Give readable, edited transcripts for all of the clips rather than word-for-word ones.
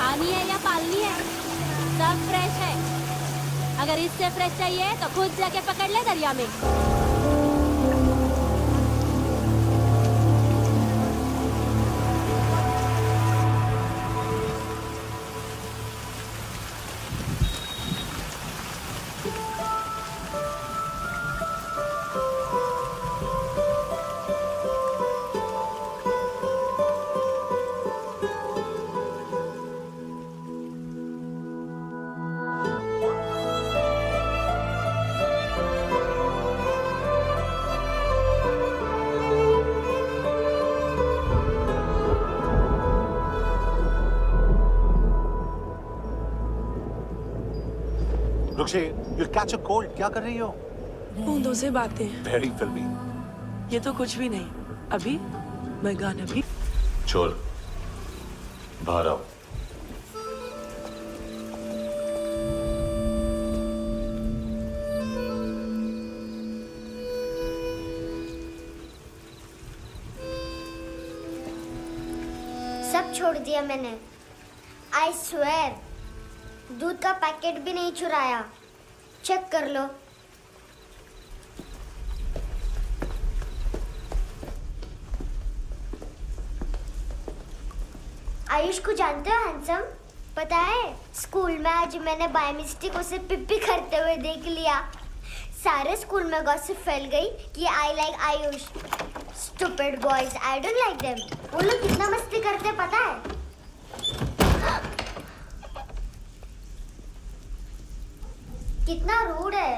खानी है या पालनी है? सब फ्रेश है। अगर इससे फ्रेश चाहिए तो खुद जाके पकड़ ले दरिया में। रुक्षे, you'll catch a cold. क्या कर रही हो? बूंदों से बातें। Very filmy. ये तो कुछ भी नहीं। अभी मैं गाना भी। छोड़, बाहर आओ। सब छोड़ दिया मैंने। I swear, दूध का पैकेट भी नहीं चुराया। चेक कर लो। आयुष को जानते हो हैंडसम? पता है, स्कूल में आज मैंने बाय मिस्टेक उसे पिप्पी करते हुए देख लिया। सारे स्कूल में गॉसिप फैल गई कि I like Ayush. Stupid boys, I don't like them. वो लोग कितना मस्ती करते पता है? कितना रूड है।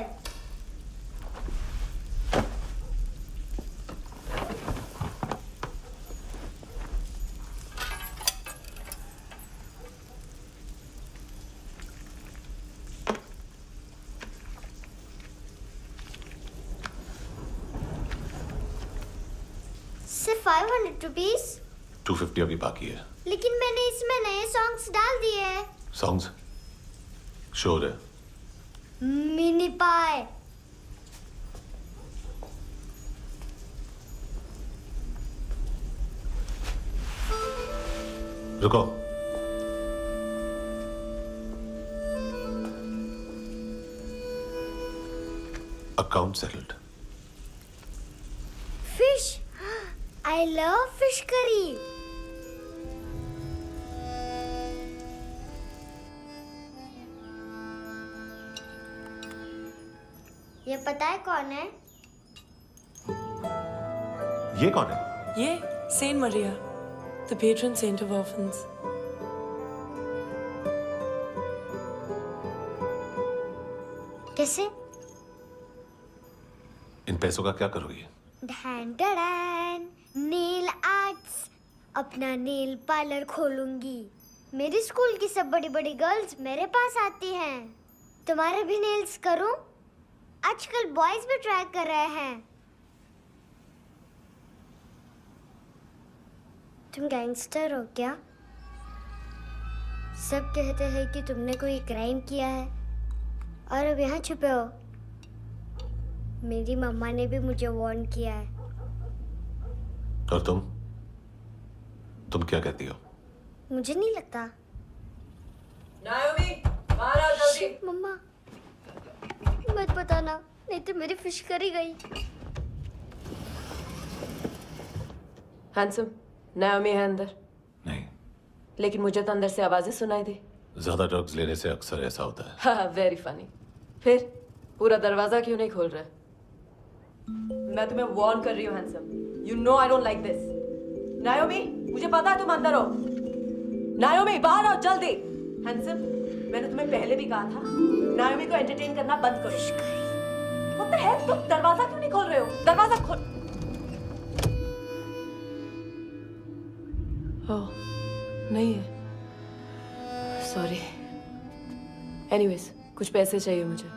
सिर्फ 500 रुपीज? 250 अभी बाकी है। लेकिन मैंने इसमें नए सॉन्ग्स डाल दिए हैं। सॉन्ग्स? शोर है। मिनी पाए। रुको। Account settled. Fish, I love fish curry. ये पता है कौन है? ये कौन है? ये saint Maria, the patron saint of orphans. कैसे? इन पैसों का क्या करोगी? ढैन ढैन, नेल आर्ट्स। अपना नेल पार्लर खोलूंगी। मेरी स्कूल की सब बड़ी बड़ी गर्ल्स मेरे पास आती हैं। तुम्हारे भी नेल्स करूं? आजकल बॉयज भी ट्राई कर रहे हैं। तुम गैंगस्टर हो क्या? सब कहते हैं कि तुमने कोई क्राइम किया है और अब यहाँ छुपे हो। मेरी मम्मा ने भी मुझे वार्न किया है। और तुम क्या कहती हो? मुझे नहीं लगता। नायोमी, बाहर आओ जल्दी। शिट, मम्मा मत बताना, नहीं तो मेरी फिश करी गई। हैंडसम, नायोमी है अंदर। नहीं। लेकिन मुझे तो अंदर से आवाजें सुनाई दी। ज्यादा ड्रग्स लेने से अक्सर ऐसा होता है। हाँ, वेरी फनी। फिर पूरा दरवाजा क्यों नहीं खोल रहा? मैं तुम्हें वार्न कर रही हूँ handsome. You know I don't like this. नायोमी, मुझे पता है तुम अंदर हो। नायोमी, बाहर आओ जल्दी। हैंडसम, मैंने तुम्हें पहले भी कहा था नायोमी को एंटरटेन करना बंद करो। What the hell? तुम दरवाजा क्यों नहीं खोल रहे हो? दरवाजा खोल। ओह, नहीं है। सॉरी। एनीवेज, कुछ पैसे चाहिए मुझे।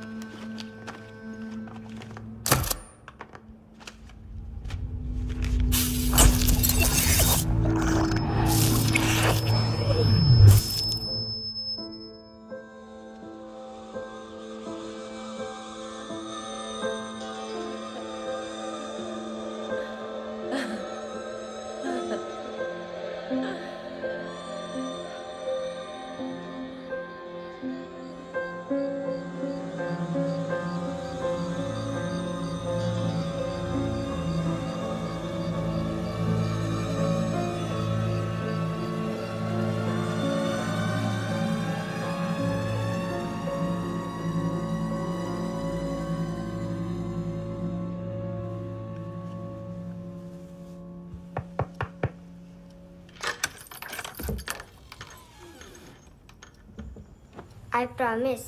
I promise.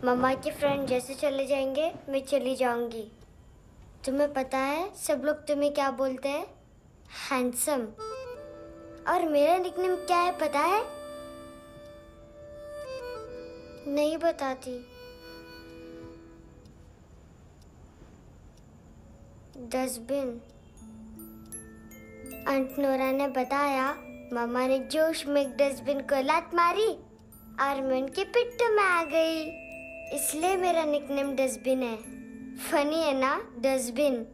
मम्मा के फ्रेंड जैसे चले जाएंगे मैं चली जाऊंगी। तुम्हें पता है सब लोग तुम्हें क्या बोलते हैं? हैंडसम। और मेरा निकनेम क्या है पता है? नहीं बताती। डस्टबिन। आंट नोरा ने बताया मामा ने जोश में एक डस्टबिन को लात मारी और मैं उनके पिट्ठू में आ गई, इसलिए मेरा निकनेम डस्टबिन है। फनी है ना डस्टबिन?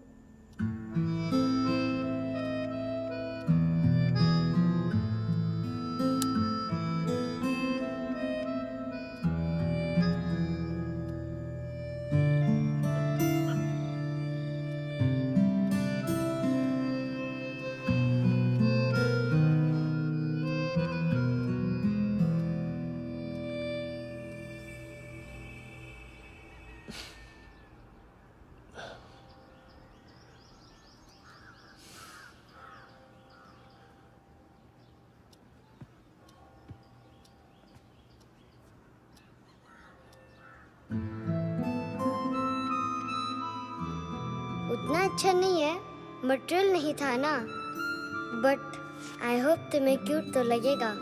उतना अच्छा नहीं है, मटेरियल नहीं था ना, बट आई होप तुम्हें क्यूट तो लगेगा।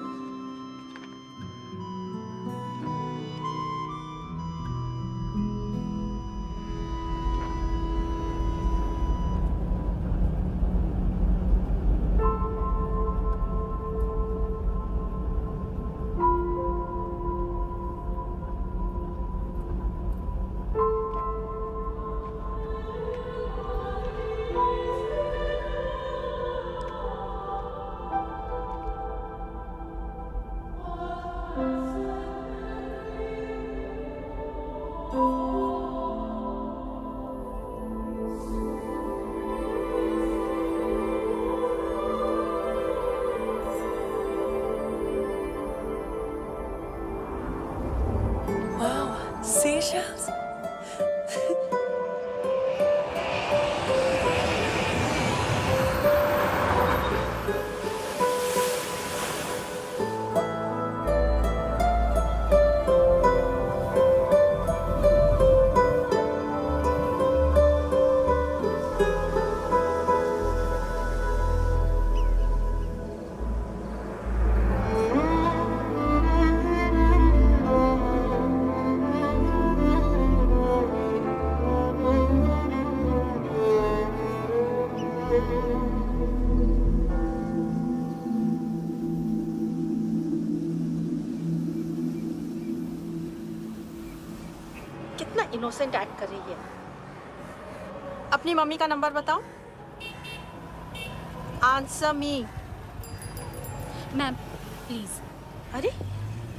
Wow, seashells. कितना इनोसेंट एक्ट कर रही है। अपनी मम्मी का नंबर बताओ। Answer me. Ma'am please. अरे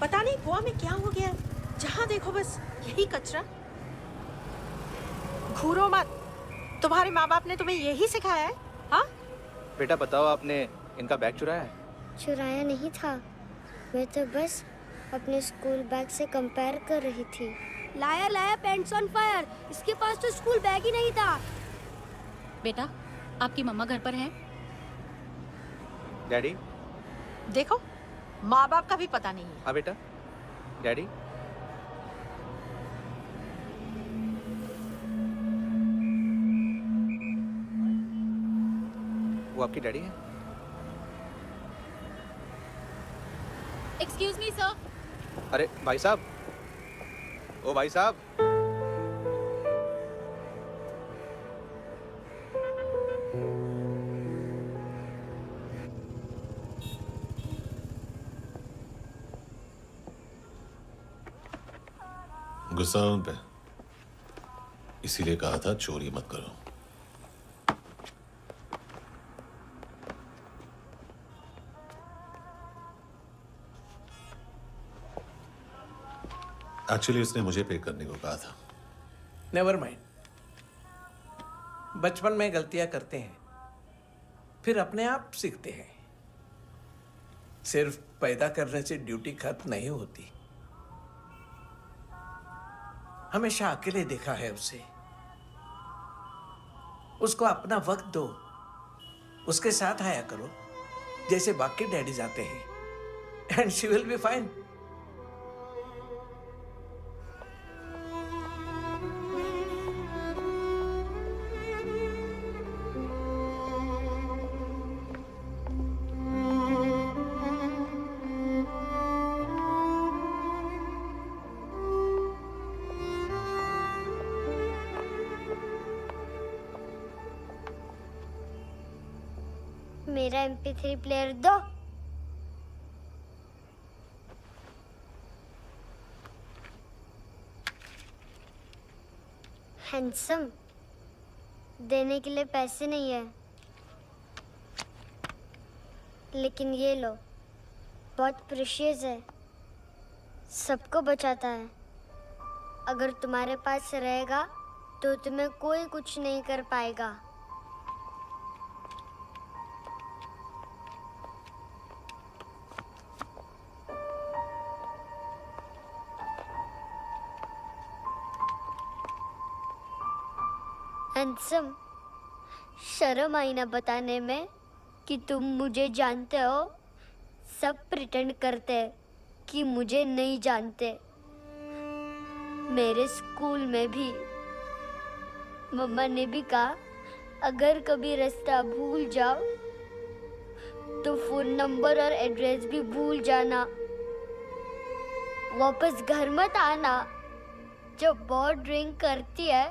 पता नहीं गोवा में क्या हो गया, जहाँ देखो बस यही कचरा। घूरो मत, तुम्हारे माँ बाप ने तुम्हें यही सिखाया है? हाँ बेटा बताओ, आपने इनका बैग चुराया है? चुराया नहीं था, मैं तो बस अपने स्कूल बैग से कंपेयर कर रही थी। लाया लाया पेंट्स ऑन फायर, इसके पास तो स्कूल बैग ही नहीं था। बेटा आपकी मम्मा घर पर हैं? डैडी? देखो, माँ बाप का भी पता नहीं है। हाँ बेटा। डैडी? वो आपकी डैडी है? Excuse me sir. अरे भाई साहब, ओ भाई साहब। गुस्सा उन पे, इसीलिए कहा था चोरी मत करो। एक्चुअली उसने मुझे पे करने को कहा था। नेवर माइंड, बचपन में गलतियां करते हैं, फिर अपने आप सीखते हैं। सिर्फ पैदा करने से ड्यूटी खत्म नहीं होती। हमेशा अकेले देखा है उसे। उसको अपना वक्त दो, उसके साथ आया करो जैसे बाकी डैडी जाते हैं, and she will be fine. मेरा MP3 प्लेयर दो। हैंडसम, देने के लिए पैसे नहीं है, लेकिन ये लो, बहुत प्रेशियस है, सबको बचाता है। अगर तुम्हारे पास रहेगा तो तुम्हें कोई कुछ नहीं कर पाएगा। हैंडसम, शर्म आई ना बताने में कि तुम मुझे जानते हो। सब प्रिटेंड करते हैं कि मुझे नहीं जानते। मेरे स्कूल में भी मम्मा ने भी कहा, अगर कभी रास्ता भूल जाओ तो फोन नंबर और एड्रेस भी भूल जाना। वापस घर मत आना। जब बहुत ड्रिंक करती है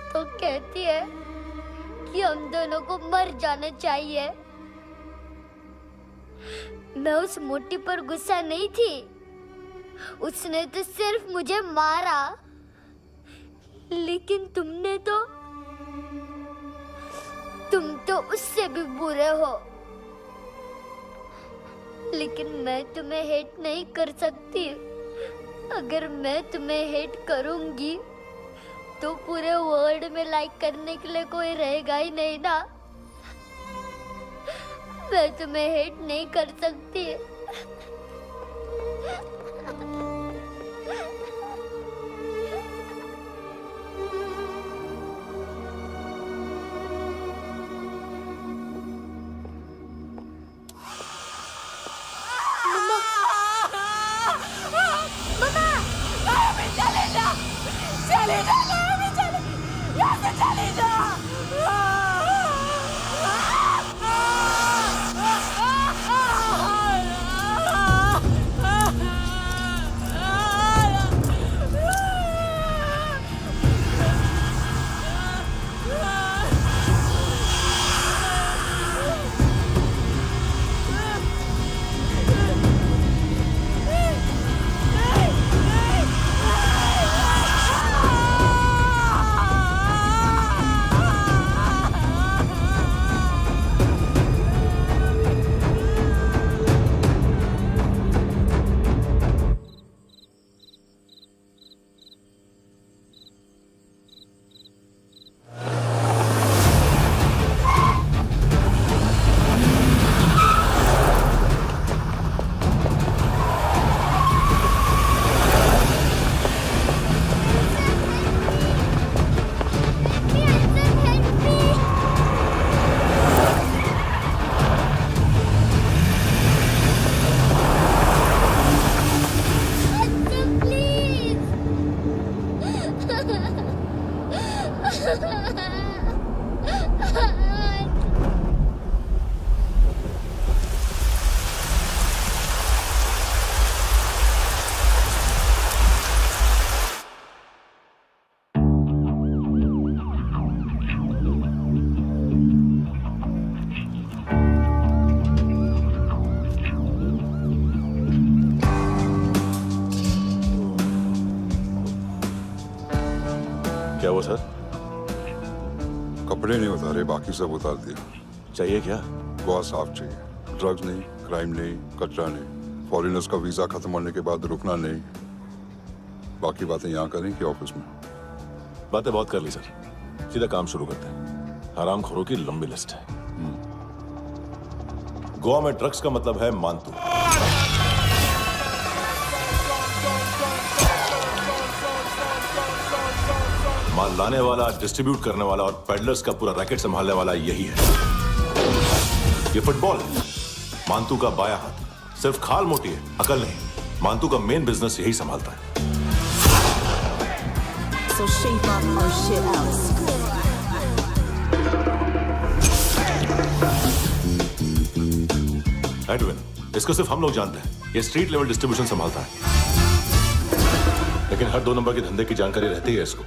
तो कहती है कि हम दोनों को मर जाना चाहिए। मैं उस मोटी पर गुस्सा नहीं थी, उसने तो सिर्फ मुझे मारा। लेकिन तुम तो उससे भी बुरे हो। लेकिन मैं तुम्हें हेट नहीं कर सकती। अगर मैं तुम्हें हेट करूंगी तो पूरे वर्ल्ड में लाइक करने के लिए कोई रहेगा ही नहीं ना। मैं तुम्हें हेट नहीं कर सकती। क्या हुआ सर? कपड़े नहीं उतारे, बाकी सब उतार दिया। चाहिए क्या? बहुत साफ चाहिए। ड्रग्स नहीं, क्राइम नहीं, कचरा नहीं। फॉरेनर्स का वीजा खत्म होने के बाद रुकना नहीं। बाकी बातें यहाँ करें कि ऑफिस में? बातें बहुत कर ली सर, सीधा काम शुरू करते हैं। हरामखोरों की लंबी लिस्ट है। गोवा में ड्रग्स का मतलब है मानतू। माल लाने वाला, डिस्ट्रीब्यूट करने वाला और पेडलर्स का पूरा रैकेट संभालने वाला यही है। ये फुटबॉल है, मानतू का बाया हाथ। सिर्फ खाल मोटी है, अकल नहीं। मानतू का मेन बिजनेस यही संभालता है। So shape up our shit out. Edwin, इसको सिर्फ हम लोग जानते हैं। ये स्ट्रीट लेवल डिस्ट्रीब्यूशन संभालता है, लेकिन हर 2 नंबर के धंधे की जानकारी रहती है इसको।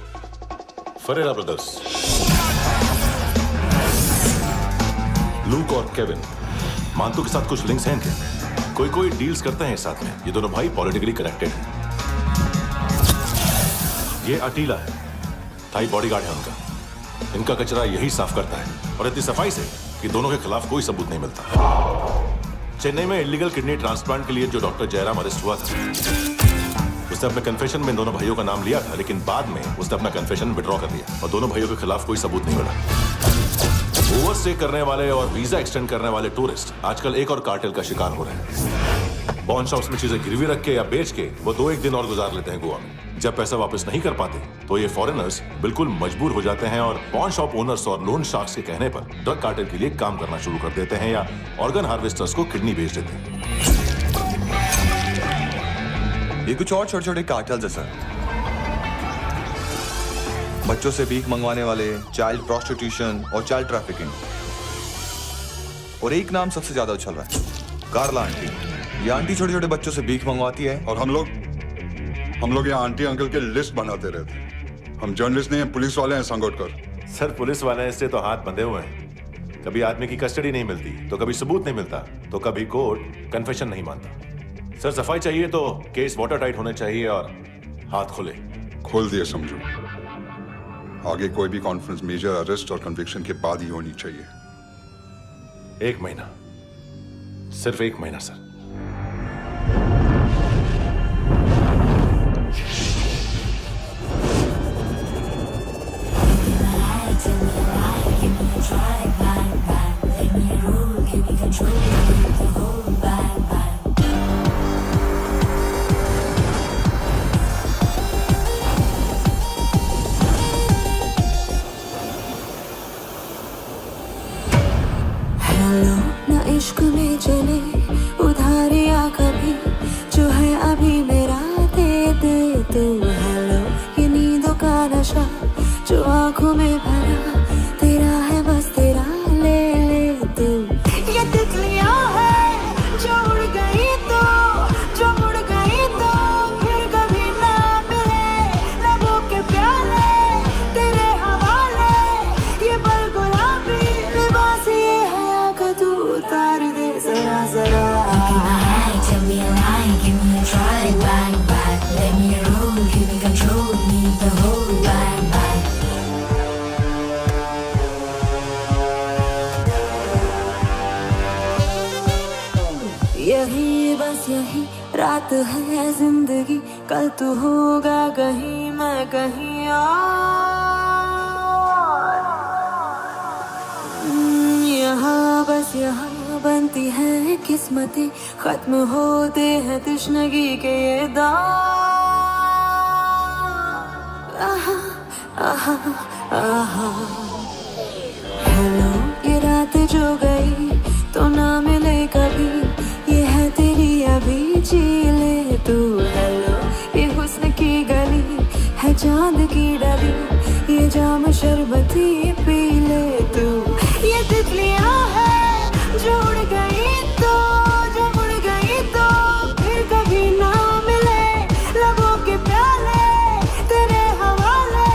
फरेरा ब्रदर्स, लूक और केविन मानतू के साथ कुछ लिंक्स हैं इनके। कोई डील्स करते हैं साथ में। ये दोनों भाई पॉलिटिकली कनेक्टेड हैं। ये अटीला है, थाई बॉडीगार्ड है उनका। इनका कचरा यही साफ करता है और इतनी सफाई से कि दोनों के खिलाफ कोई सबूत नहीं मिलता। चेन्नई में इलीगल किडनी ट्रांसप्लांट के लिए जो डॉक्टर जयराम अरेस्ट हुआ था, उसने अपने कन्फेशन में इन दोनों भाइयों का नाम लिया था, लेकिन बाद में उसने अपना कन्फेशन विड्रॉ कर लिया और दोनों भाइयों के खिलाफ कोई सबूत नहीं मिला। ओवरस्टे करने वाले और वीजा एक्सटेंड करने वाले टूरिस्ट आजकल एक और कार्टेल का शिकार हो रहे हैं। पॉन शॉप्स में चीजें गिरवी रख के या बेच के वो 2-1 दिन और गुजार लेते हैं गोवा में। जब पैसा वापस नहीं कर पाते तो ये फॉरेनर्स बिल्कुल मजबूर हो जाते हैं और पॉन शॉप ओनर्स और लोन शार्क्स के कहने पर ड्रग कार्टेल के लिए काम करना शुरू कर देते हैं या ऑर्गन हार्वेस्टर्स को किडनी बेच देते हैं। ये कुछ और छोटे छोटे कार्टेल्स है सर। बच्चों से भीख मंगवाने वाले, चाइल्ड प्रोस्टिट्यूशन और चाइल्ड ट्रैफिकिंग। और एक नाम सबसे ज्यादा उछल रहा है, कार्ला आंटी। ये आंटी छोटे छोटे बच्चों से भीख मंगवाती है और हम लोग यहाँ आंटी अंकल के लिस्ट बनाते रहते हैं। हम जर्नलिस्ट नहीं हैं, पुलिस वाले हैं संगोटकर। सर पुलिस वाले इससे तो हाथ बंधे हुए हैं। कभी आदमी की कस्टडी नहीं मिलती तो कभी सबूत नहीं मिलता तो कभी कोर्ट कन्फेशन नहीं मानता। सर सफाई चाहिए तो केस वाटर टाइट होने चाहिए और हाथ खुले। खोल दिए समझो। आगे कोई भी कॉन्फ्रेंस मेजर अरेस्ट और कन्विक्शन के बाद ही होनी चाहिए। 1 महीना, सिर्फ 1 महीना सर। हेलो ना इश्क में चले उधारिया कभी, जो है अभी मेरा दे दे तू। हेलो ये नींदों का नशा जो आंखों में भरा, तेरा है बस तेरा ले ले तू। ये तितलियां है जो उड़ गई तो, जो मुड़ गई तो फिर कभी ना मिले। लबों के प्याले तेरे हवाले, ये पल गुलाबी लिबास ये हया का तू उतार दे जरा जरा। Tell me a lie, give me a try, bang bang, let me roll, give me control, need the whole bang bang. यही बस यही रात है जिंदगी, कल तू होगा कहीं मैं कहीं और। यहाँ बस यहाँ बनती है किस्मतें, खत्म होते हैं तश्नगी के ये दाग। आहा आहा आहा। हेलो ये रात जो गई तो ना मिले कभी, ये है तेरी अभी जी ले तू। हेलो ये हुस्न की गली है चांद की डली, ये जाम शरबती पी ले तू। ये तितलियां है जो उड़ गई तो, जो मुड़ गई तो फिर कभी ना मिले। लबों के प्याले तेरे हवाले,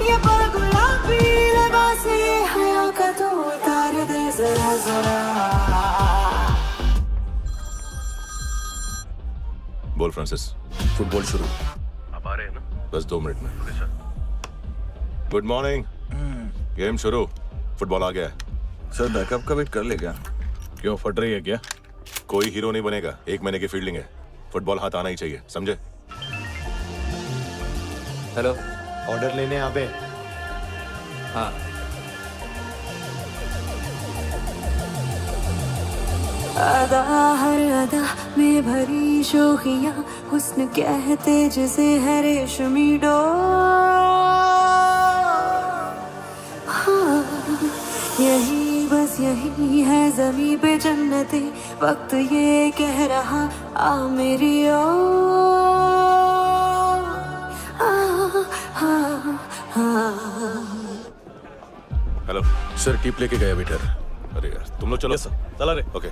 ये पल गुलाबी लिबास ये हया का तू उतार दे जरा जरा। बोल फ्रांसिस। फुटबॉल शुरू। आप आ रहे हैं ना? बस 2 मिनट में। Good morning. गेम शुरू। फुटबॉल आ गया है। सर बैकअप का वेट कर ले क्या? क्यों फट रही है क्या? कोई हीरो नहीं बनेगा, 1 महीने की फील्डिंग है। फुटबॉल हाथ आना ही चाहिए, समझे? हेलो, ऑर्डर लेने आ बे। हाँ। अदा हर अदा में भरी शोखियाँ, हुस्न कहते जिसे है रेशमी डोर। हाँ, यही बस यही है ज़मीं पे जन्नते, वक्त ये कह रहा आ मेरी ओर। हेलो सर, टिप लेके गया वेटर। अरे यार तुम लोग चलो। चला रे। ओके।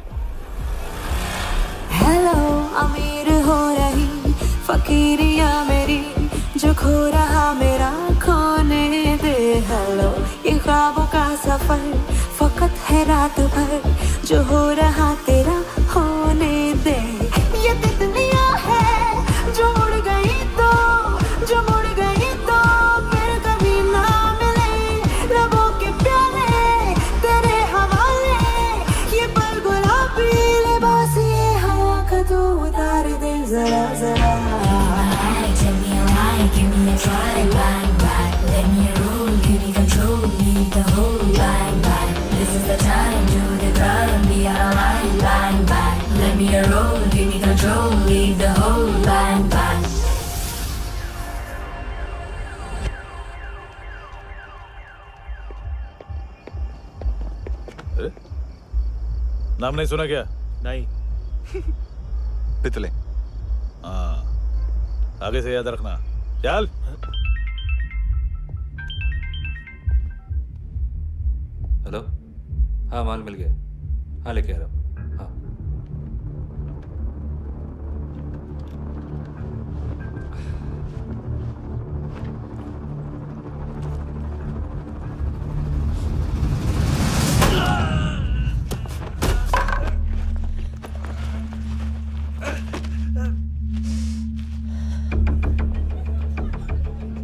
हेलो अमीर हो रही फकीरिया मेरी, जो खो रहा मेरा खोने दे। हेलो ये ख्वाबों का सफर फकत है रात भर, जो हो रहा तेरा होने दे। ये तितलियां है जो उड़ गई तो, जो मुड़ गई तो फिर कभी ना मिले। लबों के प्याले तेरे हवाले, ये पल गुलाबी लिबास ये हवा का तू उतार दे जरा जरा। Give me a line, give me a try, bang bang. Let me roll, give me control, lead the whole bang bang. This is the time, do the grind, be out of line, bang bang. Let me roll, give me control, lead the whole bang bang. नाम नहीं सुना क्या? नहीं। पितले। हाँ, आगे से याद रखना। चल। हेलो, हाँ माल मिल गया। हाँ लेके आ रहा हूँ। हाँ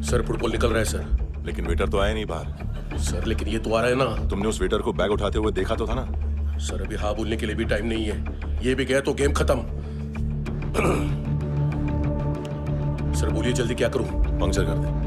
सर फुटबॉल निकल रहा है सर। लेकिन वेटर तो आया नहीं बाहर। सर लेकिन ये तो आ रहा है ना। तुमने उस वेटर को बैग उठाते हुए देखा तो था ना? सर अभी हाँ बोलने के लिए भी टाइम नहीं है। ये भी गया तो गेम खत्म। सर बोलिए जल्दी क्या करूं? पंक्चर कर दे।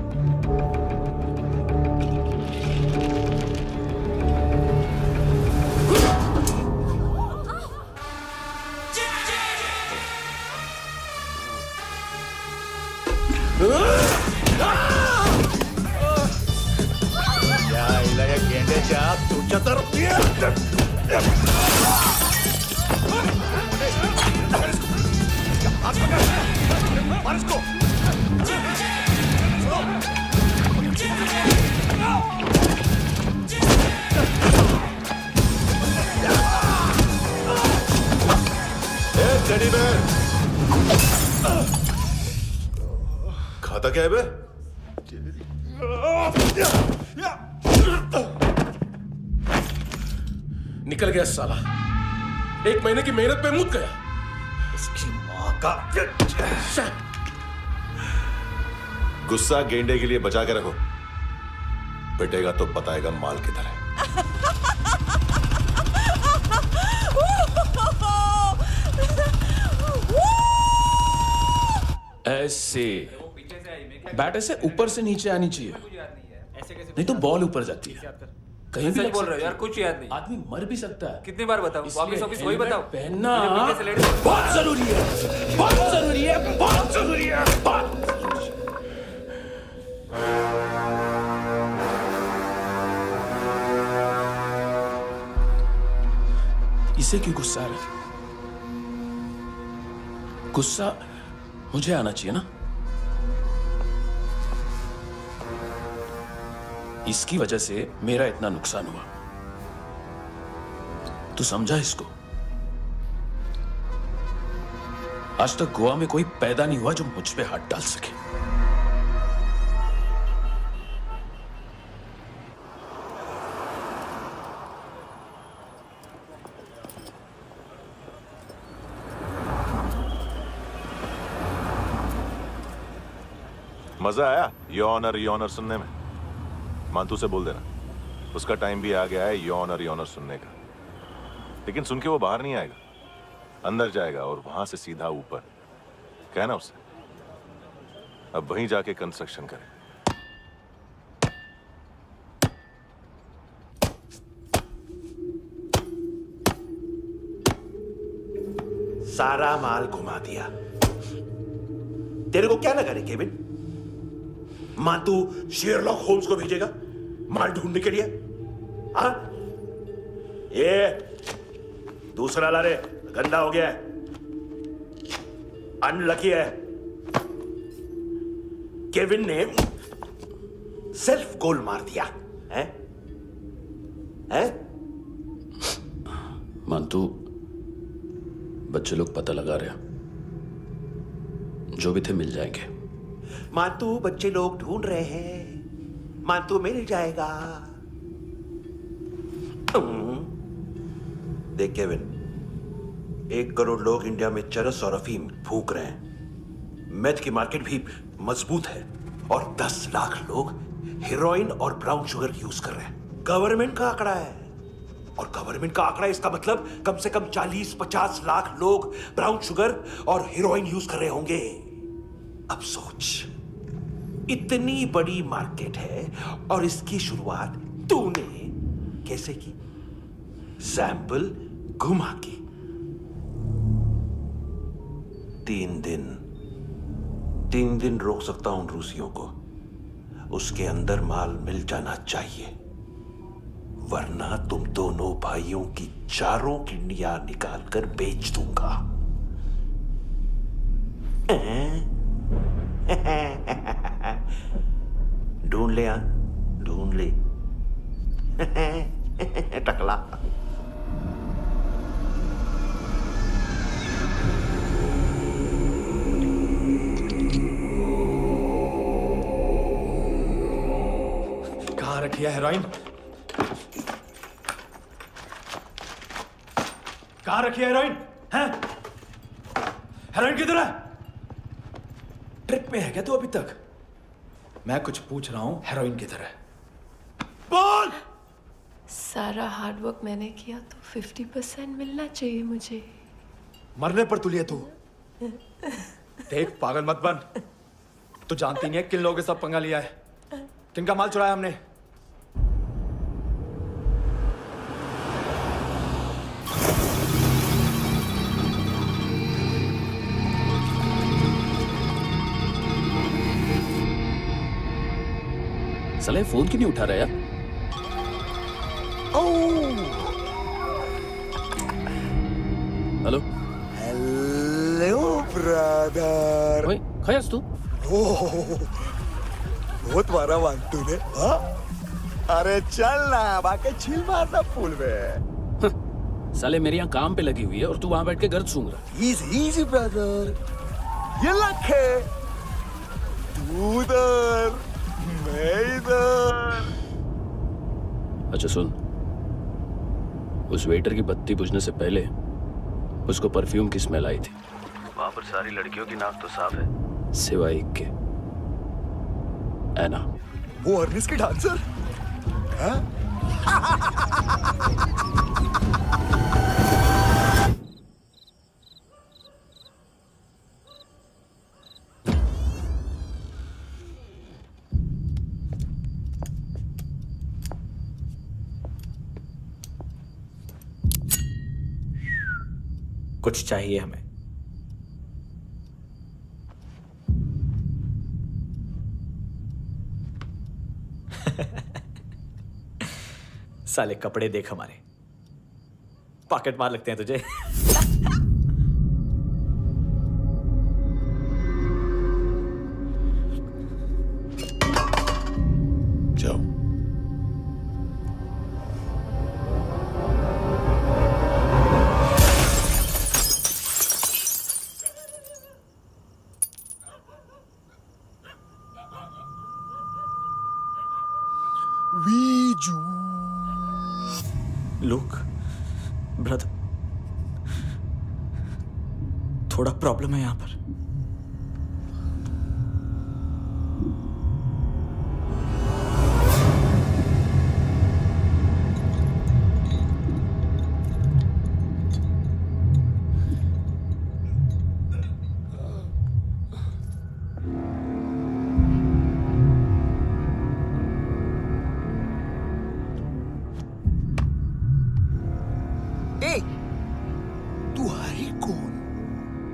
खाता क्या है बे? निकल गया साला। 1 महीने की मेहनत पे मुक गया। इसकी माँ का गुस्सा गेंडे के लिए बचा के रखो, पिटेगा तो बताएगा माल किधर है। ऐसे बैट ऐसे ऊपर से नीचे आनी चाहिए, नहीं तो बॉल ऊपर जाती है। कहीं भी बोल रहे हो यार, कुछ याद नहीं। आदमी मर भी सकता है। कितनी बार बताऊं? वापिस ऑफिस वही बताओ। पहनना बहुत जरूरी है, बहुत जरूरी है, बहुत जरूरी है, बहुत। इसे क्यों गुस्सा आ रहा है? गुस्सा मुझे आना चाहिए ना। इसकी वजह से मेरा इतना नुकसान हुआ। तू समझा इसको? आज तक गोवा में कोई पैदा नहीं हुआ जो मुझ पे हाथ डाल सके। मजा आया योर ऑनर सुनने में? मानतू से बोल देना उसका टाइम भी आ गया है योर ऑनर सुनने का। लेकिन सुन के वो बाहर नहीं आएगा, अंदर जाएगा और वहां से सीधा ऊपर। कहना उसे अब वहीं जाके कंस्ट्रक्शन करे। सारा माल घुमा दिया। तेरे को क्या लगा रे केविन? मां तू शेरलॉक होम्स को भेजेगा माल ढूंढने के लिए? हाँ, ये दूसरा ला रे, गंदा हो गया है, अनलकी है। केविन ने सेल्फ गोल मार दिया है? मानतू, बच्चे लोग पता लगा रहे हैं, जो भी थे मिल जाएंगे। मानतू बच्चे लोग ढूंढ रहे हैं, मानतू मिल जाएगा। देख केविन, 1 करोड़ लोग इंडिया में चरस और अफीम फूंक रहे हैं। मेथ की मार्केट भी मजबूत है और 10 लाख लोग हेरोइन और ब्राउन शुगर यूज कर रहे हैं। गवर्नमेंट का आंकड़ा है, और गवर्नमेंट का आंकड़ा इसका मतलब कम से कम 40-50 लाख लोग ब्राउन शुगर और हेरोइन यूज कर रहे होंगे। अब सोच, इतनी बड़ी मार्केट है और इसकी शुरुआत तूने कैसे की? सैंपल घुमा के। 3 दिन रोक सकता हूं रूसियों को, उसके अंदर माल मिल जाना चाहिए, वरना तुम दोनों भाइयों की चारों किडनियां निकाल कर बेच दूंगा। ढूंढ ले, ढूंढ ले टकला। कहाँ रखी है हेरोइन? कहाँ रखी है हेरोइन? हैं? हेरोइन किधर है? ट्रिप में है क्या तू अभी तक? मैं कुछ पूछ रहा हूं, हेरोइन किधर है? बोल! सारा हार्डवर्क मैंने किया तो 50% मिलना चाहिए मुझे। मरने पर तुलिए तू। देख, पागल मत बन। तू जानती नहीं है किन लोगों के साथ पंगा लिया है, किनका माल चुराया हमने। साले फोन क्यों नहीं उठा रहा यार? Hello hello brother. ओए खयास तू? बहुत मारा वांटू ने। हाँ? अरे चल ना, बाकी चिल मारना पूल में। साले मेरे यहाँ काम पे लगी हुई है और तू वहां बैठ के गर्द सूंघ रहा। इजी ब्रदर, ये लक है। तू उधर, मैं इधर। अच्छा सुन, उस वेटर की बत्ती बुझने से पहले उसको परफ्यूम की स्मेल आई थी। वहां पर सारी लड़कियों की नाक तो साफ है, सिवाय एक के, एना। वो अर्निस की डांसर? हाँ? कुछ चाहिए हमें। साले कपड़े देख हमारे, पॉकेट मार लगते हैं तुझे। जाओ। लुक ब्रदर, थोड़ा प्रॉब्लम है यहां पर।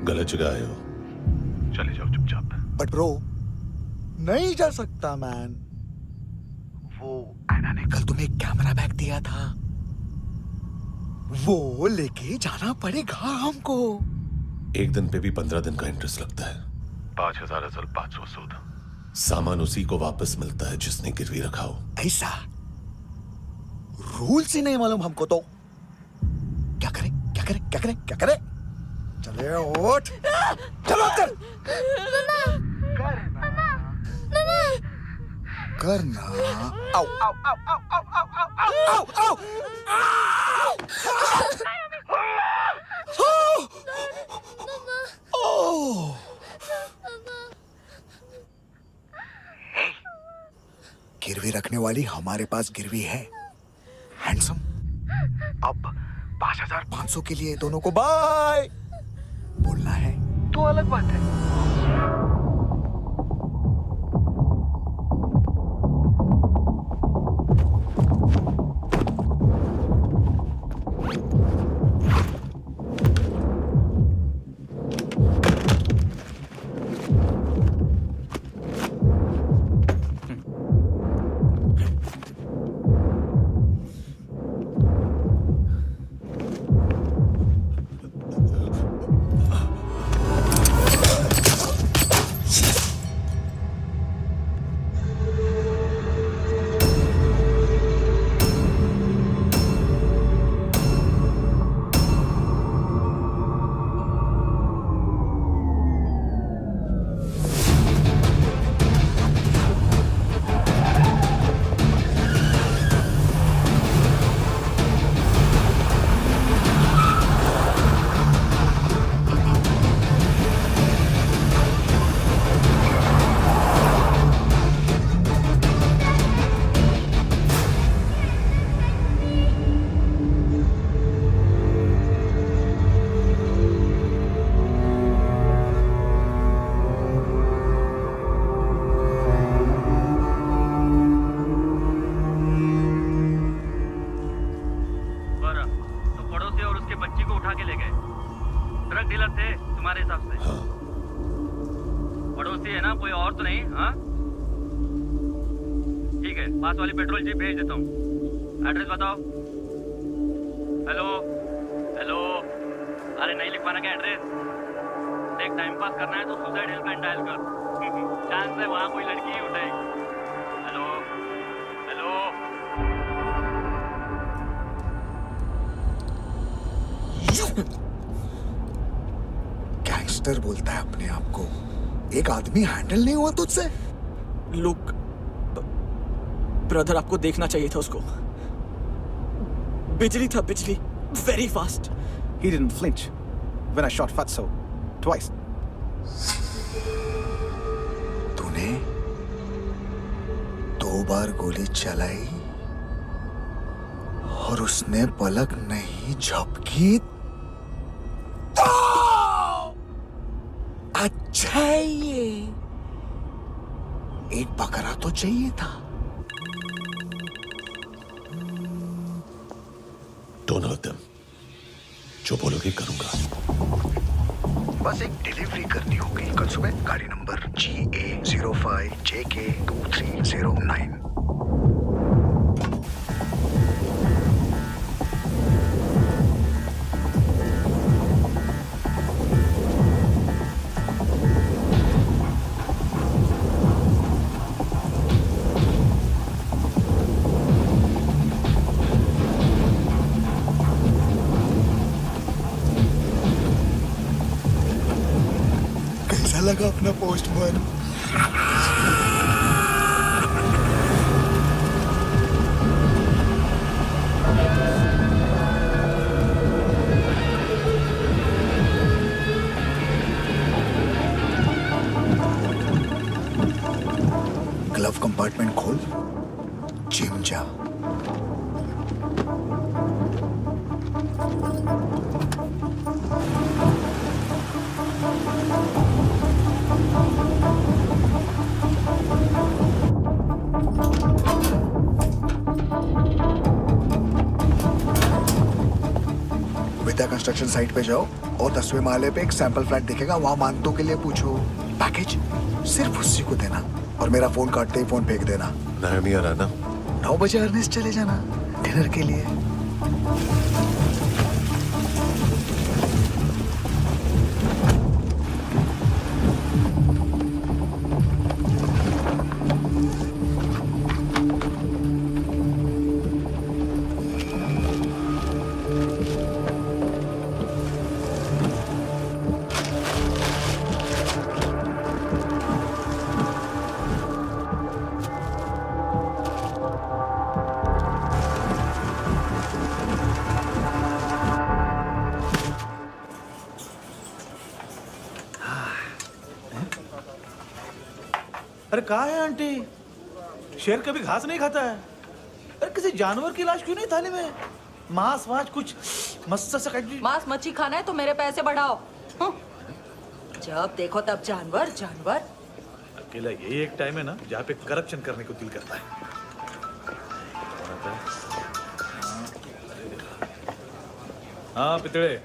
गलत जगह आए हो, चले जाओ चुपचाप। बट ब्रो, नहीं जा सकता मैन। वो एना ने कल तुम्हें एक कैमरा बैग दिया था, वो लेके जाना पड़ेगा हमको। एक दिन पे भी 15 दिन का इंटरेस्ट लगता है। 5,000 असल 500 सूद। सामान उसी को वापस मिलता है जिसने गिरवी रखा हो। ऐसा रूल्स ही नहीं मालूम हमको तो। क्या करें, क्या करें, क्या करें, क्या करें? चले उठ, चलो कर। करना। आओ आओ आओ आओ आओ आओ आओ आओ आओ। गिरवी रखने वाली हमारे पास गिरवी है हैंडसम। अब 5500 के लिए दोनों को बाय बोलना है तो अलग बात है। पास वाली पेट्रोल जीप भेज देता हूँ। एड्रेस बताओ। हेलो हेलो, अरे नहीं लिख पाना क्या एड्रेस? देख टाइम पास करना है तो सुसाइड हेल्पलाइन डायल कर। चांस है वहाँ कोई लड़की ही उठाएगी। हेलो हेलो, गैंगस्टर बोलता है अपने आप को। एक आदमी हैंडल नहीं हुआ तुझसे? लुक ब्रदर, आपको देखना चाहिए था उसको। बिजली था, बिजली, very fast. He didn't flinch when I shot Fatso twice. तूने 2 बार गोली चलाई और उसने पलक नहीं झपकी तो अच्छा है ये। एक बकरा तो चाहिए था। Don't hurt them. जो बोलोगे करूंगा। बस एक डिलीवरी करनी होगी कल सुबह। गाड़ी नंबर GA05JK2309। लगा अपना पोस्टमैन। ग्लव कंपार्टमेंट खोल, जिम जा। कंस्ट्रक्शन साइट पे जाओ और 10वें माले पे एक सैंपल फ्लैट दिखेगा, वहां मानतो के लिए पूछो। पैकेज सिर्फ उसी को देना और मेरा फोन काटते ही फोन फेंक देना। नायोमी आ रहा ना? 9 बजे अर्नेस्ट चले जाना डिनर के लिए। अरे कहा है आंटी, शेर कभी घास नहीं खाता है। अरे किसी जानवर की लाश क्यों नहीं थाली में? मांस वास कुछ मस्त सा मांस मच्छी खाना है तो मेरे पैसे बढ़ाओ। जब देखो तब जानवर जानवर। अकेला यही एक टाइम है ना जहाँ पे करप्शन करने को दिल करता है। हाँ पितड़े,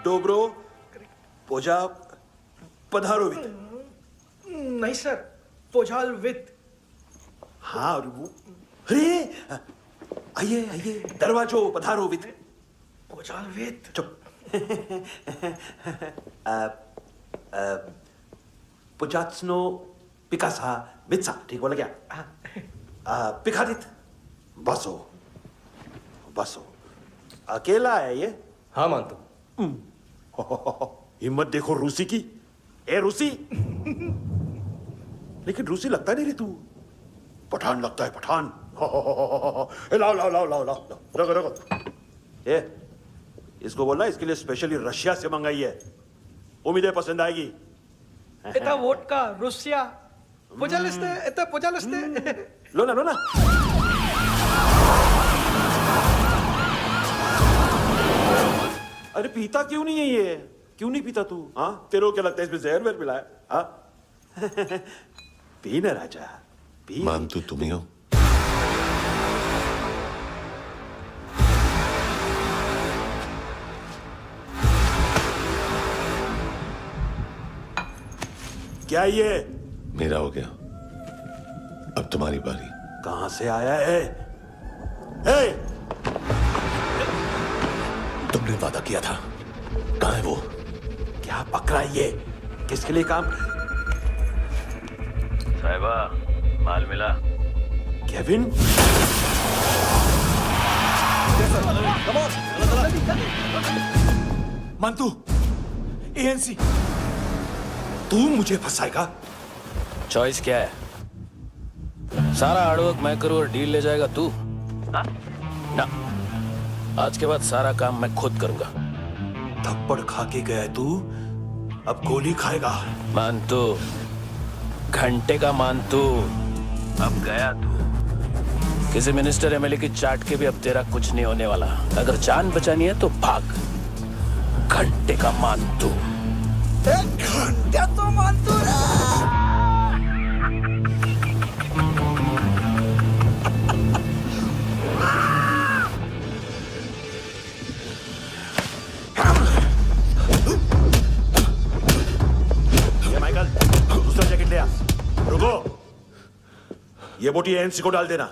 डोब्रो पोजा पधारोवित। नहीं सर, पोजाल विथ। हाँ और वो, अरे आइए आइए, दरवाजो पधारोवित। पोजाल विथ। चुप। पुजात्सनो पिकासा मित्सा, ठीक बोला क्या? पिकादित बसो बसो। अकेला है ये? हाँ मानतो। हिम्मत देखो रूसी की। ए रूसी, लेकिन रूसी लगता नहीं रे तू, पठान लगता है पठान। लाओ लाओ लाओ लाओ लाओ, रखो रखो। ए इसको बोलना इसके लिए स्पेशली रशिया से मंगाई है, उम्मीद है पसंद आएगी। इतना वोडका रुसिया पोजालिस्ते, इतना पोजालिस्ते। लो ना लो ना। अरे पीता क्यों नहीं है ये? क्यों नहीं पीता तू? हाँ तेरे को क्या लगता है इसमें जहर वहर मिला है? हाँ पी ना राजा पी। मानतू तुम ही हो? क्या ये? मेरा हो गया, अब तुम्हारी बारी। कहां से आया है? हे! तुमने वादा किया था, कहां है वो? क्या पकड़ा ये? किसके लिए काम? साहिबा माल मिला? केविन? मंतू, एएनसी। तू मुझे फंसाएगा? चॉइस क्या है? सारा हार्डवर्क मैं करूं और डील ले जाएगा तू? ना, आज के बाद सारा काम मैं खुद करूंगा। थप्पड़ खा के गया तू, अब गोली खाएगा। मानतू, घंटे का मानतू, अब गया तू। किसी मिनिस्टर एमएलए की चाट के भी अब तेरा कुछ नहीं होने वाला। अगर जान बचानी है तो भाग। घंटे का मानतू। घंटा तो मानतू माइकल, दूसरा जैकेट ले आ। रुको, ये बोटी एएनसी को डाल देना।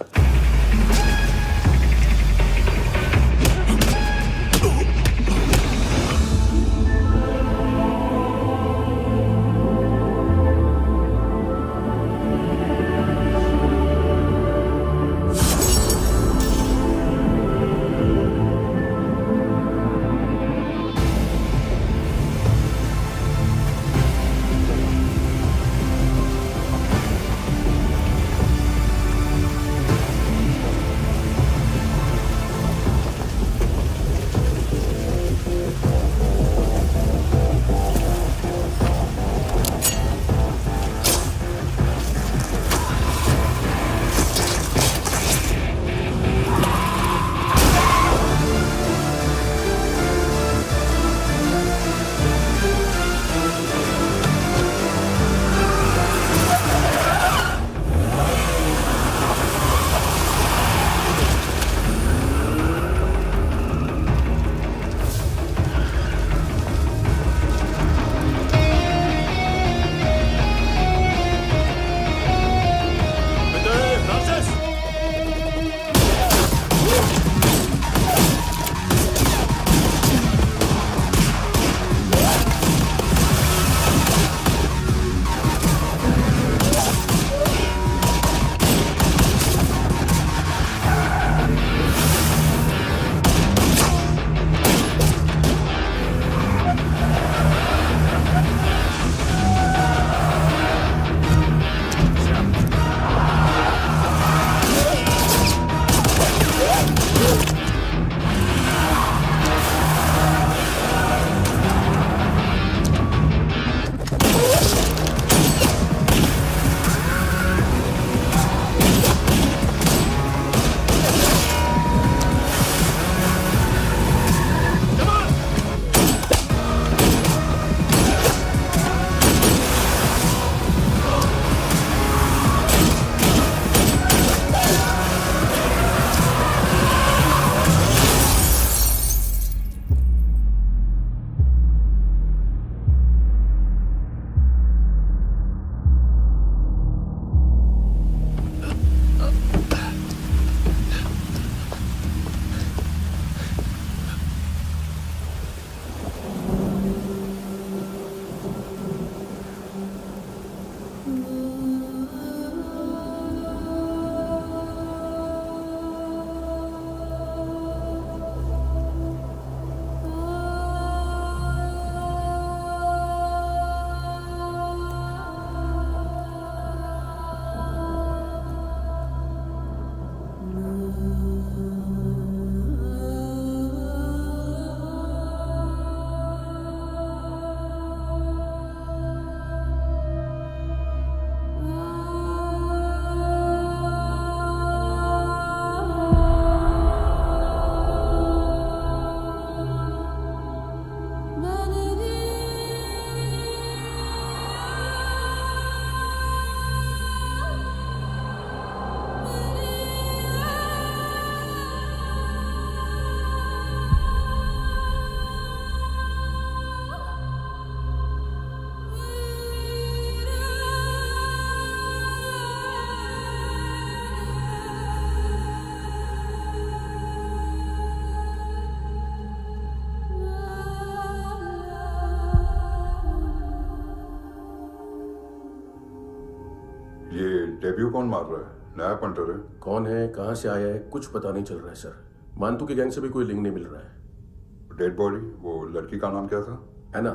ये डेब्यू कौन मार रहा है? नया पंटर है? कौन है, कहाँ से आया है, कुछ पता नहीं चल रहा है सर। मानतू की गैंग से भी कोई लिंक नहीं मिल रहा है। डेड बॉडी, वो लड़की का नाम क्या था? है ना?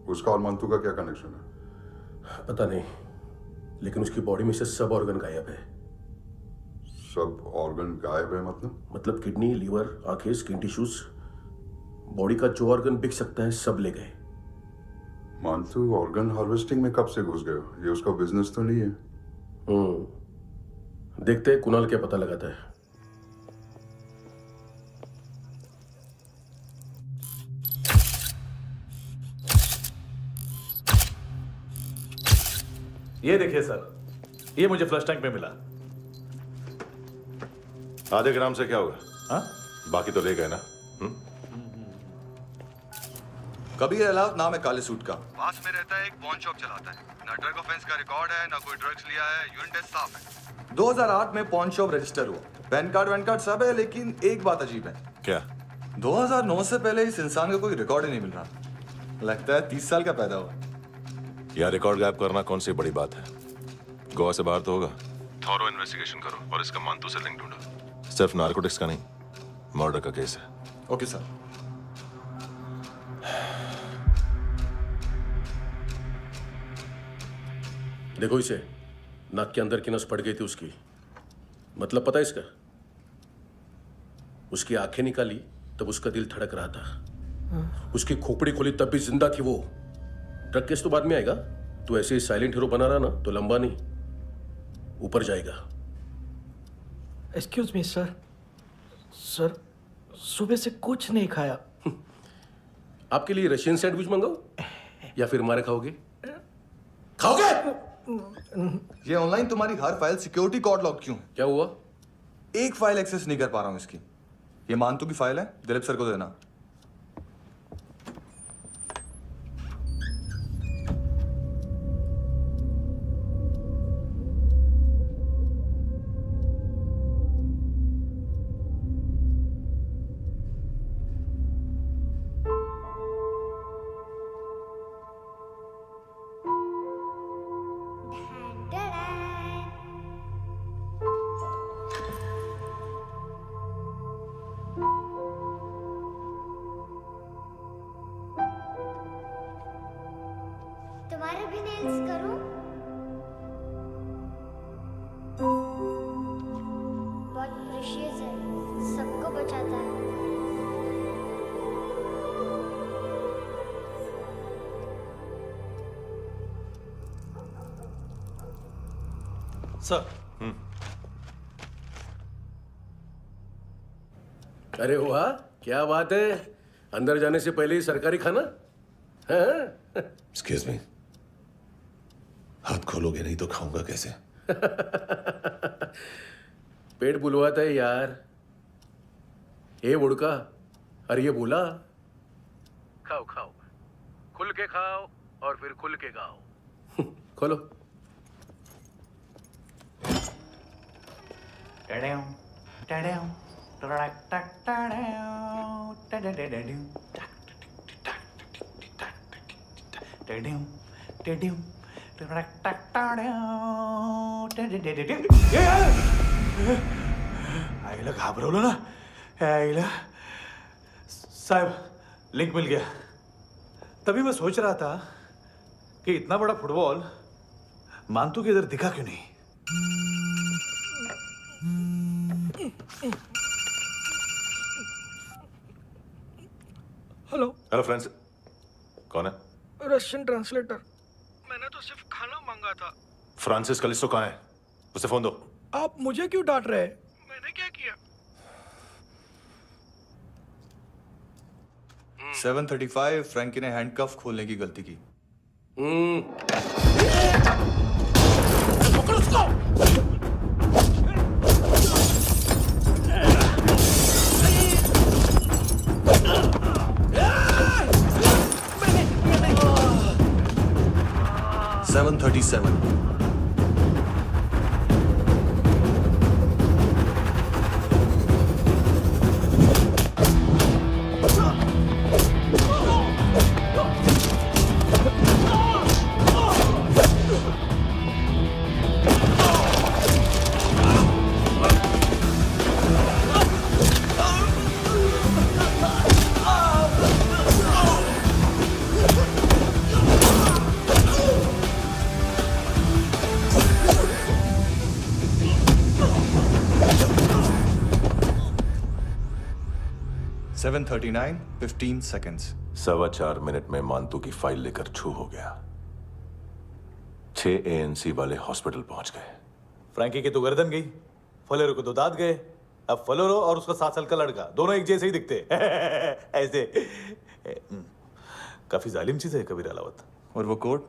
उसका और मानतू का क्या कनेक्शन है? पता नहीं, लेकिन उसकी बॉडी में से सब ऑर्गन गायब है। सब ऑर्गन गायब है मतलब किडनी, लीवर, आंखें, स्किन टिश्यूज, बॉडी का जो ऑर्गन बिक सकता है सब ले गए। मानतू ऑर्गन हार्वेस्टिंग में कब से घुस गए? ये उसका बिजनेस तो नहीं है? देखते हैं कुणाल क्या पता लगाता है। ये देखिए सर, ये मुझे फ्लश टैंक में मिला। आधे ग्राम से क्या होगा? हाँ? बाकी तो ले गए ना? कबीर अलाउद्दीन नाम है काले सूट का, पास में रहता है, एक पॉन शॉप चलाता है। ना ड्रग ऑफेंस का रिकॉर्ड है, ना कोई ड्रग्स लिया है, यूरिन टेस्ट साफ है। 2008 में पॉन शॉप रजिस्टर हुआ, पैन कार्ड सब है, लेकिन एक बात अजीब है। क्या? 2009 से पहले इस इंसान का कोई रिकॉर्ड ही नहीं मिल रहा। लगता है 30 साल का पैदा हुआ। यह रिकॉर्ड गायब करना कौन सी बड़ी बात है? गोवा से बाहर तो होगा। थॉरो इन्वेस्टिगेशन करो और इसका मानतू से लिंक ढूंढो। सिर्फ नारकोटिक्स का नहीं, मर्डर का केस है। Okay sir. देखो इसे, नाक के अंदर की नस फट गई थी उसकी। मतलब पता है इसका? उसकी आंखें निकाली तब उसका दिल धड़क रहा था। उसकी खोपड़ी खोली तब भी जिंदा थी वो। ड्रग केस तो बाद में आएगा। तो ऐसे ही साइलेंट हीरो बना रहा ना तो लंबा नहीं, ऊपर जाएगा। एक्सक्यूज मी सर, सर सुबह से कुछ नहीं खाया। आपके लिए रशियन सैंडविच मंगाओ या फिर मारे खाओगे? खाओगे? ये ऑनलाइन तुम्हारी हर फाइल सिक्योरिटी कोड लॉक क्यों है? क्या हुआ? एक फाइल एक्सेस नहीं कर पा रहा हूं इसकी। ये मानतू की फाइल है, दिलीप सर को देना। तुम्हारे भी नेल्स करूं? बहुत प्रेशियस है, सबको बचाता है। सर। अरे वाह, क्या बात है। अंदर जाने से पहले ही सरकारी खाना। एक्सक्यूज मी, हाथ खोलोगे नहीं तो खाऊंगा कैसे? पेट बुलवाता है यार। ये बुड़का, अरे ये बोला। खाओ खाओ, खुल के खाओ और फिर खुल के गाओ। खोलो। आईला घाबरवलं ना आईला। साहब लिंक मिल गया। तभी मैं सोच रहा था कि इतना बड़ा फुटबॉल मानतू के इधर दिखा क्यों नहीं। हेलो हेलो फ्रेंड्स, कौन है? Russian translator. मैंने तो सिर्फ खाना मांगा था। फ्रांसिस कलिस्टो कहाँ है? उसे फोन दो। आप मुझे क्यों डांट रहे हैं? मैंने क्या किया? 735 फ्रैंकी ने हैंडकफ खोलने की गलती की। पकड़ो उसको। 737 Oh! 7:39, 15 seconds. 4.25 मिनट में मानतू की फाइल लेकर छू हो गया। 6 ANC वाले हॉस्पिटल पहुंच गए। फ्रैंकी की तो गर्दन गई, फलेरो को तो दांत गए। अब फलेरो और उसका 7 साल का लड़का दोनों एक जैसे ही दिखते ऐसे। काफी जालिम चीज है कबीर अलावत। और वो कोड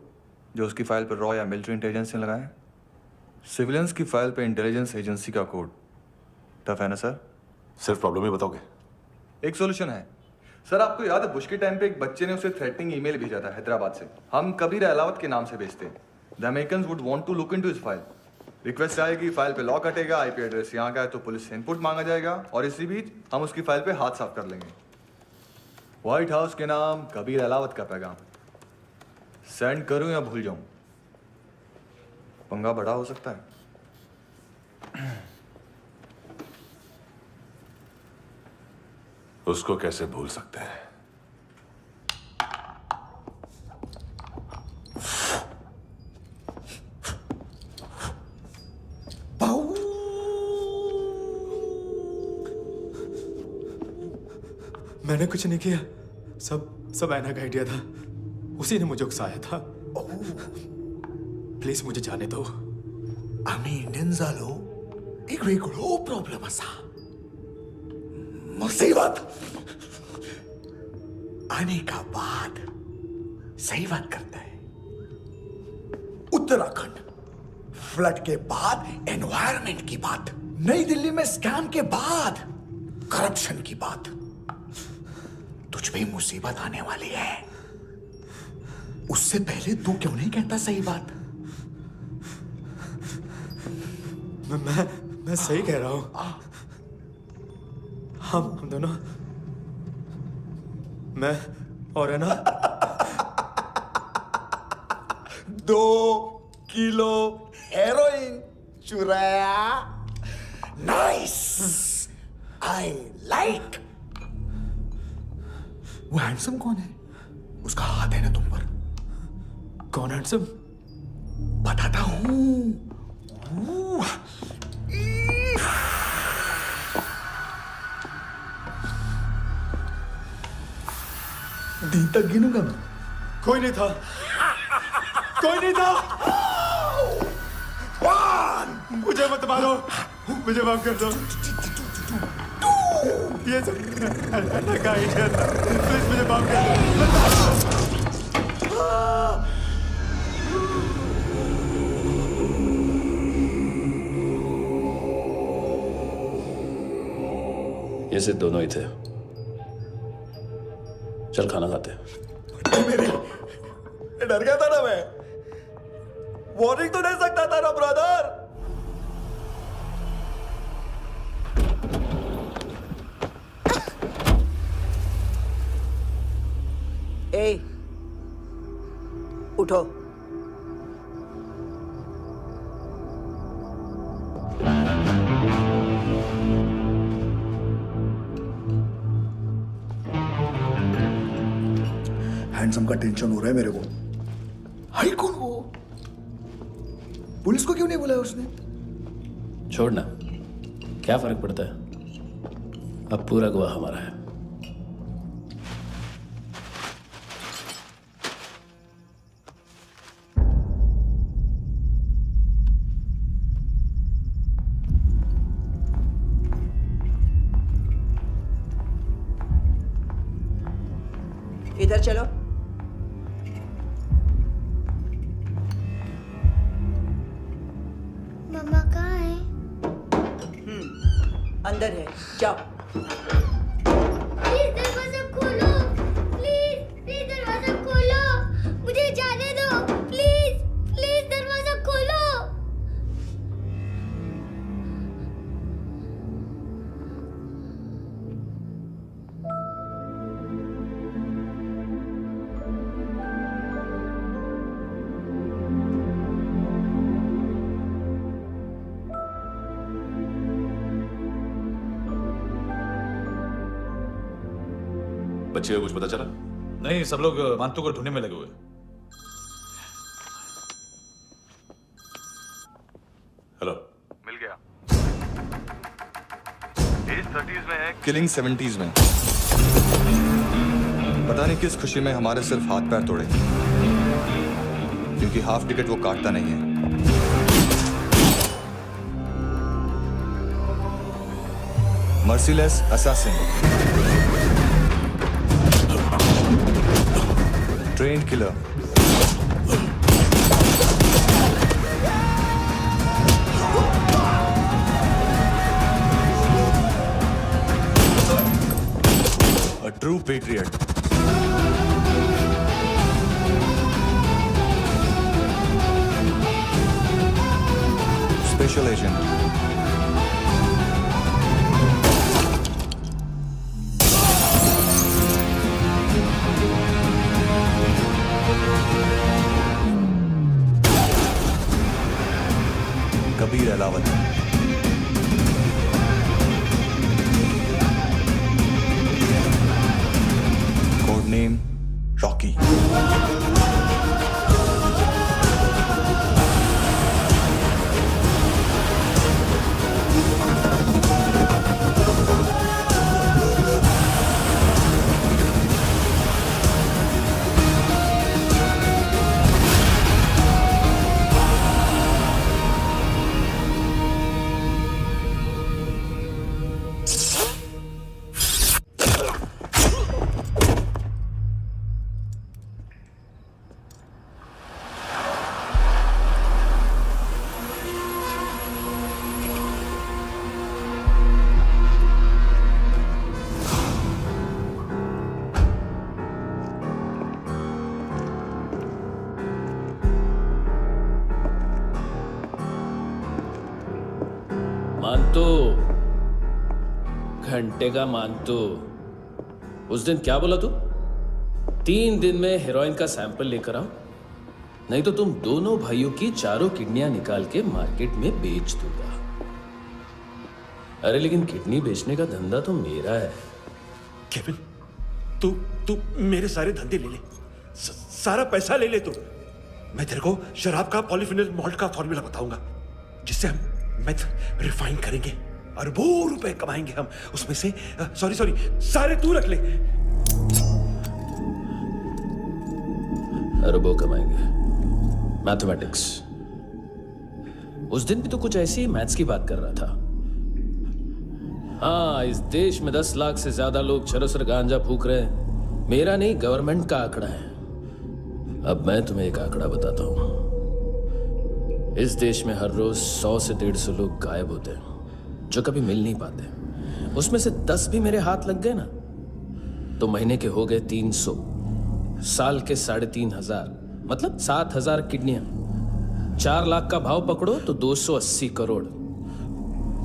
जो उसकी फाइल पर रॉ या मिलिट्री इंटेलिजेंस ने लगाया, सिविलियंस की फाइल पे इंटेलिजेंस एजेंसी का कोड। टफ है ना सर? सिर्फ प्रॉब्लम ही बताओगे? एक सॉल्यूशन है सर। आपको याद है बुश के टाइम पे एक बच्चे ने उसे थ्रेटनिंग ईमेल भेजा था हैदराबाद से। हम कबीर अलावत के नाम से भेजते हैं। The Americans would want to look into his file. Request आएगी, फाइल पे लॉक हटेगा, आईपी एड्रेस यहाँ का है तो पुलिस से इनपुट मांगा जाएगा और इसी बीच हम उसकी फाइल पे हाथ साफ कर लेंगे। व्हाइट हाउस के नाम कबीर अलावत का पैगाम। सेंड करूं या भूल जाऊं? पंगा बड़ा हो सकता है। उसको कैसे भूल सकते हैं? मैंने कुछ नहीं किया, सब ऐना का आइडिया था। उसी ने मुझे उकसाया था। प्लीज मुझे जाने दो। आम्ही इंडियन झालो एक वेगळो प्रॉब्लेम असा, मुसीबत आने का बाद सही बात करता है। उत्तराखंड फ्लड के बाद एनवायरनमेंट की बात, नई दिल्ली में स्कैम के बाद करप्शन की बात। तुझ पे मुसीबत आने वाली है, उससे पहले तू क्यों नहीं कहता सही बात? मैं सही कह रहा हूं। हम दोनों, मैं और है ना 2 किलो हेरोइन चुराया। Nice, I like. वो हैंडसम कौन है? उसका हाथ है ना तुम पर? कौन हैंडसम? बताता हूं। दिन तक गिनूंगा मैं। कोई नहीं था, कोई नहीं था। मुझे मत मारो, मुझे माफ कर दो। ये सब ऐना का आइडिया था। प्लीज मुझे माफ कर दो। ये सिर्फ दोनों ही थे। चल खाना खाते हैं। डर गया था ना मैं। वार्निंग तो दे सकता था ना ब्रदर। ए, उठो। हैंडसम का टेंशन हो रहा है मेरे को। हाई कौन वो? पुलिस को क्यों नहीं बुलाया उसने? छोड़ना, क्या फर्क पड़ता है? अब पूरा गवाह हमारा है। इधर चलो। मम्मा कहाँ है? अंदर है, जाओ। प्लीज दरवाजा खोलो, प्लीज दरवाजा खोलो, मुझे जाने दो, प्लीज दरवाजा खोलो। बच्चे को कुछ पता चला? नहीं, सब लोग मानतू को ढूंढने में लगे हुए। हेलो, मिल गया। एज 30s में है, किलिंग 70s में। पता नहीं किस खुशी में हमारे सिर्फ हाथ पैर तोड़े, क्योंकि हाफ टिकट वो काटता नहीं है। Merciless assassin, train killer, a true patriot. Special agent. Kabir Ahlawat. Code name Rocky. मानतो, घंटे का मानतो। उस दिन क्या बोला तू? 3 दिन में हेरोइन का सैंपल लेकर आओ, नहीं तो तुम दोनों भाइयों की चारों किडनियां निकाल के मार्केट में बेच दूंगा। अरे लेकिन किडनी बेचने का धंधा तो मेरा है। केविन, तू मेरे सारे धंधे ले ले, सारा पैसा ले ले तू। मैं तेरे को शराब का पॉलीफिनल मॉल्ट का फॉर्मूला बताऊंगा, जिससे हम मेथ रिफाइन करेंगे, अरबों रुपए कमाएंगे हम उसमें से। सॉरी सारे तू रख ले। अरबों कमाएंगे, मैथमेटिक्स। उस दिन भी तो कुछ ऐसी मैथ्स की बात कर रहा था। हाँ, इस देश में 10 लाख से ज्यादा लोग चरस गांजा फूक रहे हैं। मेरा नहीं, गवर्नमेंट का आंकड़ा है। अब मैं तुम्हें एक आंकड़ा बताता हूं। इस देश में हर रोज 100 से 150 लोग गायब होते हैं, जो कभी मिल नहीं पाते। उसमें से 10 भी मेरे हाथ लग गए ना, तो महीने के हो गए 300, साल के 3500, मतलब 7000 किडनियां। 4 लाख का भाव पकड़ो तो 280 crore.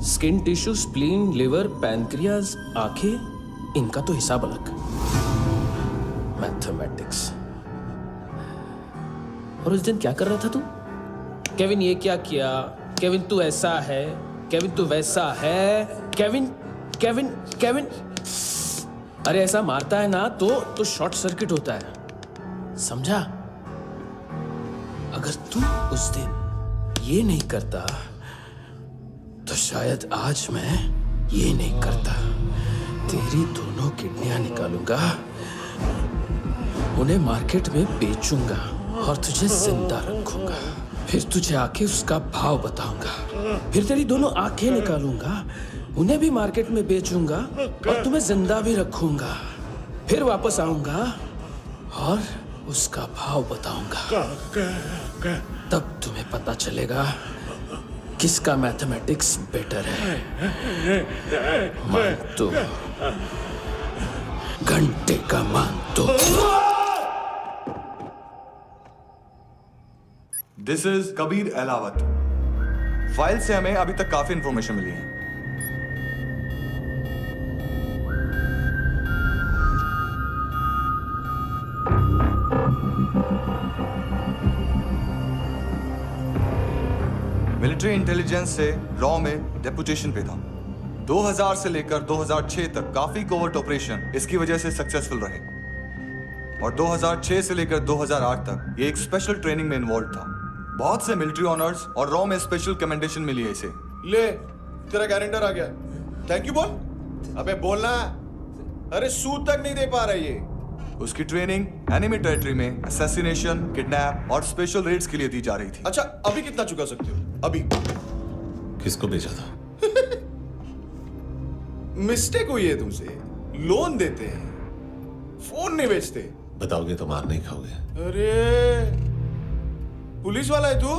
Skin tissue, spleen, liver, pancreas, आंखें, इनका तो हिसाब अलग। मैथमेटिक्स। और उस दिन क्या कर रहा था तू? केविन ये क्या किया, केविन तू ऐसा है, केविन तू वैसा है, केविन केविन केविन। अरे ऐसा मारता है ना तो शॉर्ट सर्किट होता है, समझा? अगर तू उस दिन ये नहीं करता तो शायद आज मैं ये नहीं करता। तेरी दोनों किडनियां निकालूंगा, उन्हें मार्केट में बेचूंगा और तुझे जिंदा रखूंगा। फिर तुझे आके उसका भाव बताऊंगा। फिर तेरी दोनों आंखें निकालूंगा, उन्हें भी मार्केट में बेचूंगा और तुम्हें जिंदा भी रखूंगा। फिर वापस आऊंगा और उसका भाव बताऊंगा। तब तुम्हें पता चलेगा किसका मैथमेटिक्स बेटर है। मानतो, घंटे का मानतो। This is Kabir Ahlawat. File से हमें अभी तक काफी इंफॉर्मेशन मिली है। मिलिट्री इंटेलिजेंस से रॉ में डेपुटेशन पे था। 2000 से लेकर 2006 तक काफी कोवर्ट ऑपरेशन इसकी वजह से सक्सेसफुल रहे, और 2006 से लेकर 2008 तक ये एक स्पेशल ट्रेनिंग में इन्वॉल्व था। बहुत से मिलिट्री ऑनर्स और रॉ में स्पेशल कमेंडेशन मिली है इसे। ले, तेरा गारंटर आ गया। थैंक यू बोल। अबे बोलना। अरे सूद तक नहीं दे पा रहा ये। उसकी ट्रेनिंग एनिमी टेरिटरी में असैसिनेशन, किडनैप और स्पेशल रेड्स के लिए दी जा रही थी। अच्छा, अभी कितना चुका सकते हो? अभी किसको भेजा था? मिस्टेक हुई है तुमसे। लोन देते हैं, फोन नहीं बेचते। बताओगे तो मार नहीं खाओगे। अरे पुलिस वाला है तू?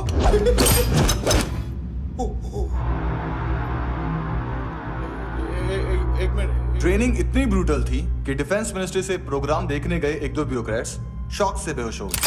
एक मिनट। ट्रेनिंग इतनी ब्रूटल थी कि डिफेंस मिनिस्ट्री से प्रोग्राम देखने गए एक दो ब्यूरोक्रेट्स शॉक से बेहोश हो गए।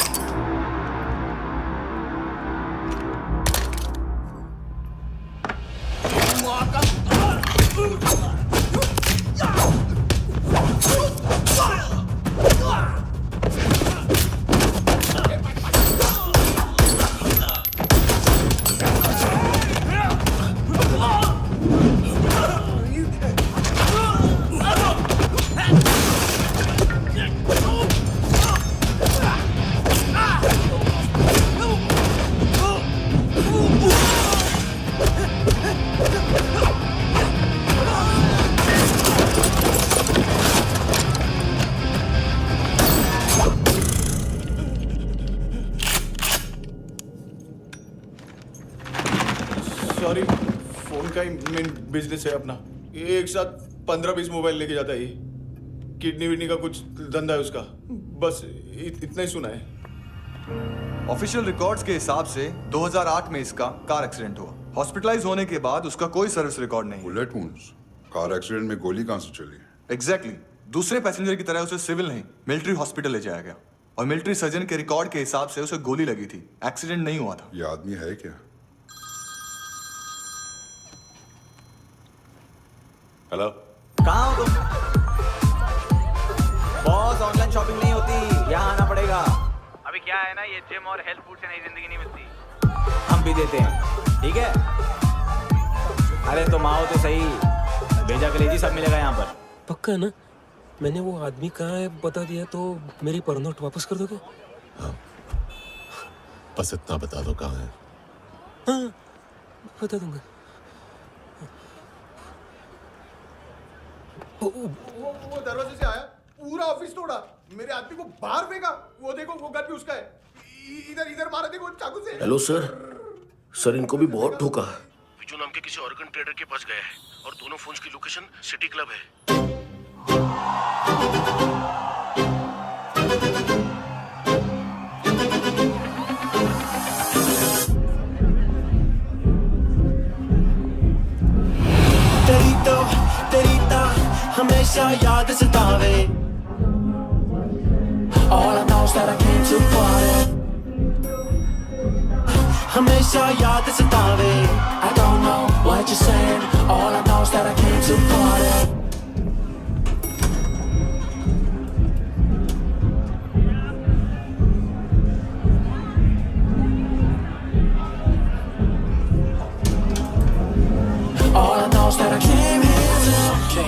सॉरी, फोन का ही मेन बिजनेस है अपना। एक साथ 15-20 मोबाइल लेके जाता है ये। किडनी विडनी का कुछ धंधा है उसका। बस इतना ही सुना है। ऑफिशियल रिकॉर्ड्स के हिसाब से 2008 में इसका कार एक्सीडेंट हुआ। हॉस्पिटलाइज होने के बाद उसका कोई सर्विस रिकॉर्ड नहीं। Bullet wounds. कार एक्सीडेंट में गोली कहां से चली? एग्जैक्टली। दूसरे पैसेंजर की तरह उसे सिविल नहीं, मिलिट्री हॉस्पिटल ले जाया गया और मिलिट्री सर्जन के रिकॉर्ड के हिसाब से उसे गोली लगी थी। एक्सीडेंट नहीं हुआ था। ये आदमी है क्या? हेलो, कहाँ हो तुम? बॉस, ऑनलाइन शॉपिंग नहीं होती, यहाँ आना पड़ेगा। अभी क्या है ना, ये जिम और हेल्थ फूड से नई जिंदगी नहीं मिलती। हम भी देते हैं, ठीक है? अरे तुम आओ तो सही, भेजा कलेजी सब मिलेगा यहाँ पर। पक्का ना? मैंने वो आदमी कहाँ है बता दिया तो मेरी परनोट वापस कर दोगे? हाँ, बस इतना बता दो कहाँ है। हाँ, बता दूंगा। वो दरवाजे से आया, पूरा ऑफिस तोड़ा, मेरे आदमी को बाहर फेंका। वो देखो, वो गन भी उसका है। इधर मारा, देखो चाकू से। हेलो सर, सर इनको भी बहुत ठोका। विजू नाम के किसी ऑर्गन ट्रेडर के पास गया है और दोनों फोन्स की लोकेशन सिटी क्लब है। तेरी तो हमेशा याद सतावे। All I know is that I came to party। हमेशा याद सतावे। I don't know what you're saying। All I know is that I came to party। All I know is that I came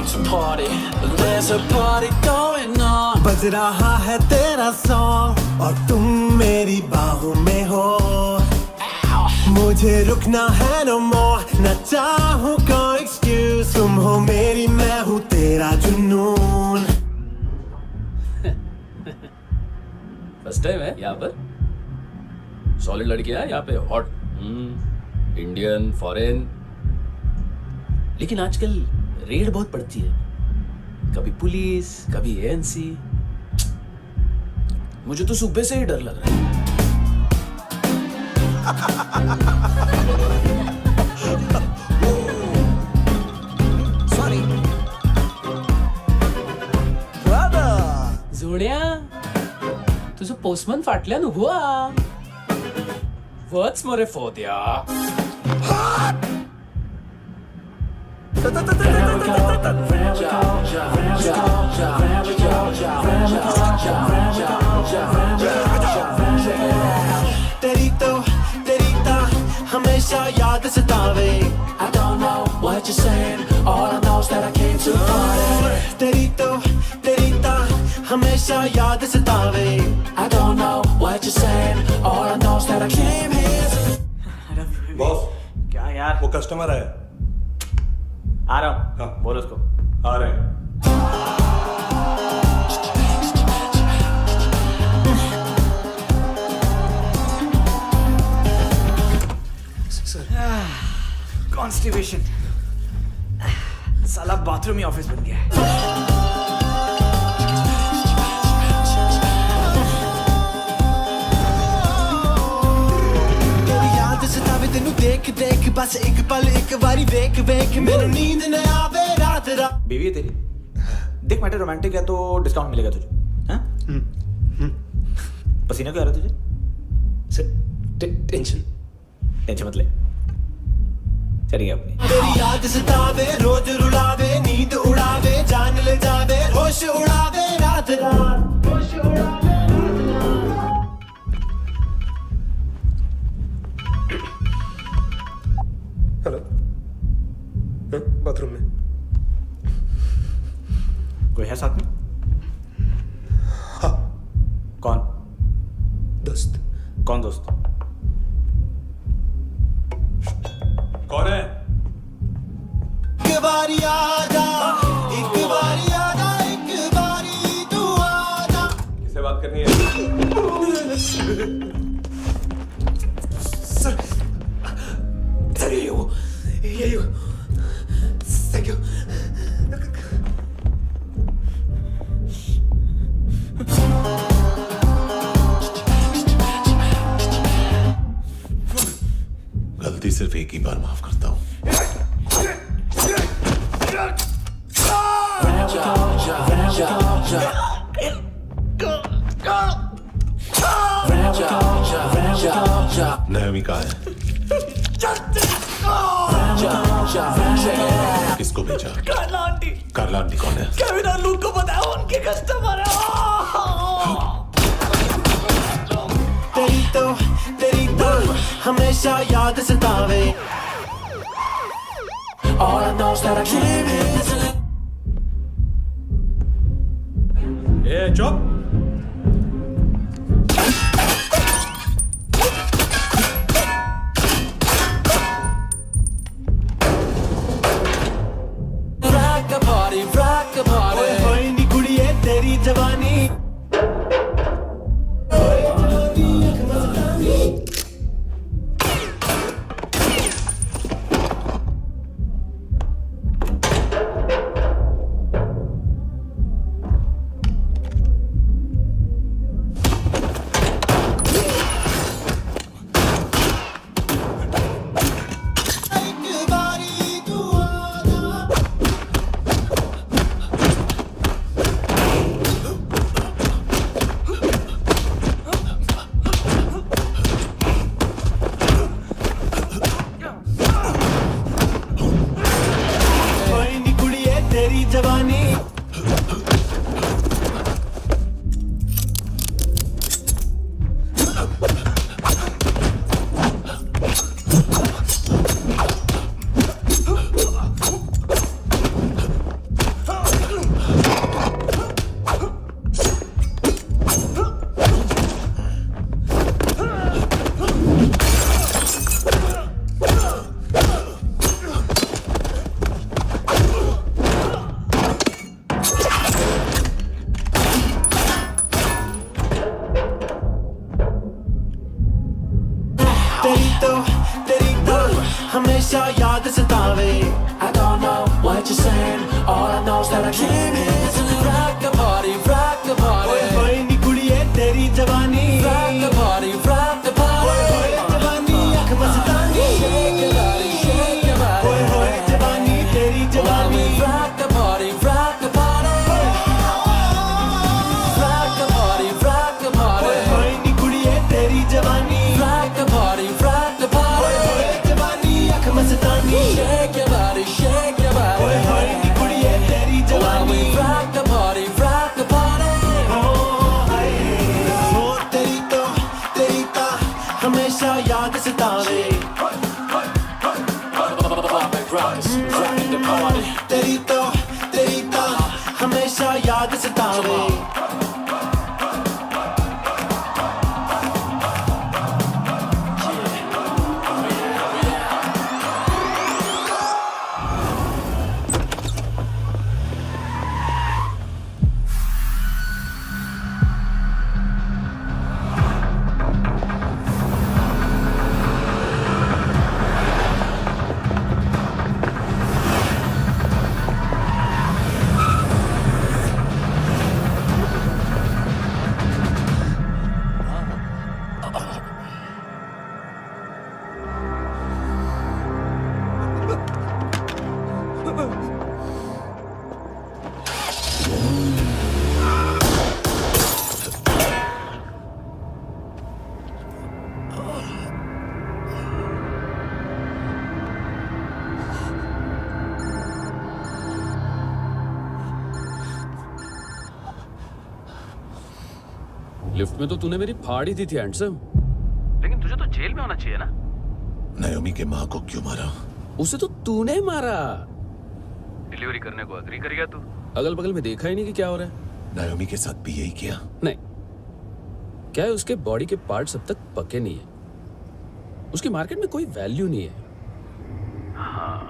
to party, there's a party going on। बज रहा है तेरा song और तुम मेरी बाहों में हो। मुझे रुकना है no more, न चाहूँ कोई excuse। तुम हो मेरी, मैं हूँ तेरा जुनून। फर्स्ट टाइम है यहाँ पर। सॉलिड लड़कियां हैं यहाँ पे, हॉट इंडियन, फॉरेन। लेकिन आजकल रेड बहुत पड़ती है, कभी पुलिस, कभी एएनसी। मुझे तो सुबह से ही डर लग रहा है। सॉरी जोड्या, तुझं पोस्टमन फाटल्यान हुआ वच मरे फोद्या। तेरी तो हमेशा याद सतावे। I don't know what you're saying, all I know is that I came to party। तेरी तो हमेशा याद सतावे। I don't know what you're saying, all I know is that I came here। Boss, क्या यार? वो कस्टमर है। आ रहा हूँ। बोल उसको। आ रहे हैं। कॉन्स्टिपेशन, साला बाथरूम ही ऑफिस बन गया है। सतावे तेनू देख देख बस एक पल एक बारी वेख वेख मैनू नींद न आवे रात रात। बीवी है तेरी, देख मैटर रोमांटिक है तो डिस्काउंट मिलेगा तुझे। हाँ? पसीना क्यों आ रहा है तुझे? टेंशन मत ले, चलिए अपनी। तेरी याद सतावे रोज रुलावे नींद उड़ावे जान ले जावे होश उड़ावे रात रात होश उड़ावे। हेलो, बाथरूम में कोई है साथ में? हाँ। कौन? दोस्त। कौन दोस्त? कौन है? एक बारी आजा, एक बारी आजा, एक बारी तू आजा। किससे बात करनी है? सर यही हो। Thank you. गलती सिर्फ एक ही बार माफ करता हूं। नहमी कहाँ है? किसको भेजा? कार्ला आंटी। कार्ला आंटी कौन है? केविन और लूक को बताया उनके कस्टमर है। तेरी तो हमेशा याद सतावे। All I know is that I can't live. चुप। rock a party होए नी कुड़िए तेरी जवानी। तेरी तो हमेशा याद सतावे। I don't know what you're saying, all I know is that I came here to rock a party, rock a party। होए नी कुड़िए तेरी जवानी, rock a party, rock a party। होए जवानी आँख मस्तानी, shake your body, shake your body। होए जवानी तेरी जवानी, rock a party, rock a party। rock a party, rock a party। होए नी कुड़िए तेरी जवानी, rock a party, rock a party। होए जवानी आँख मस्तानी, shake your body, shake your body। होए नी कुड़िए तेरी जवानी, rock a party, rock a party। हो तेरी तो हमेशा याद सतावे। तेरी तो हमेशा याद सतावे। लिफ्ट में तो तूने मेरी फाड़ ही दी थी हैंडसम। लेकिन तुझे तो जेल में होना चाहिए ना। नायोमी के माँ को क्यों मारा? उसे तो तूने मारा। डिलीवरी करने को अग्री कर गया तू। अगल बगल में देखा ही नहीं कि क्या हो रहा है। नायोमी के साथ भी यही किया? नहीं, क्या है उसके बॉडी के पार्ट्स अब तक पके नहीं है, उसकी मार्केट में कोई वैल्यू नहीं है। हाँ,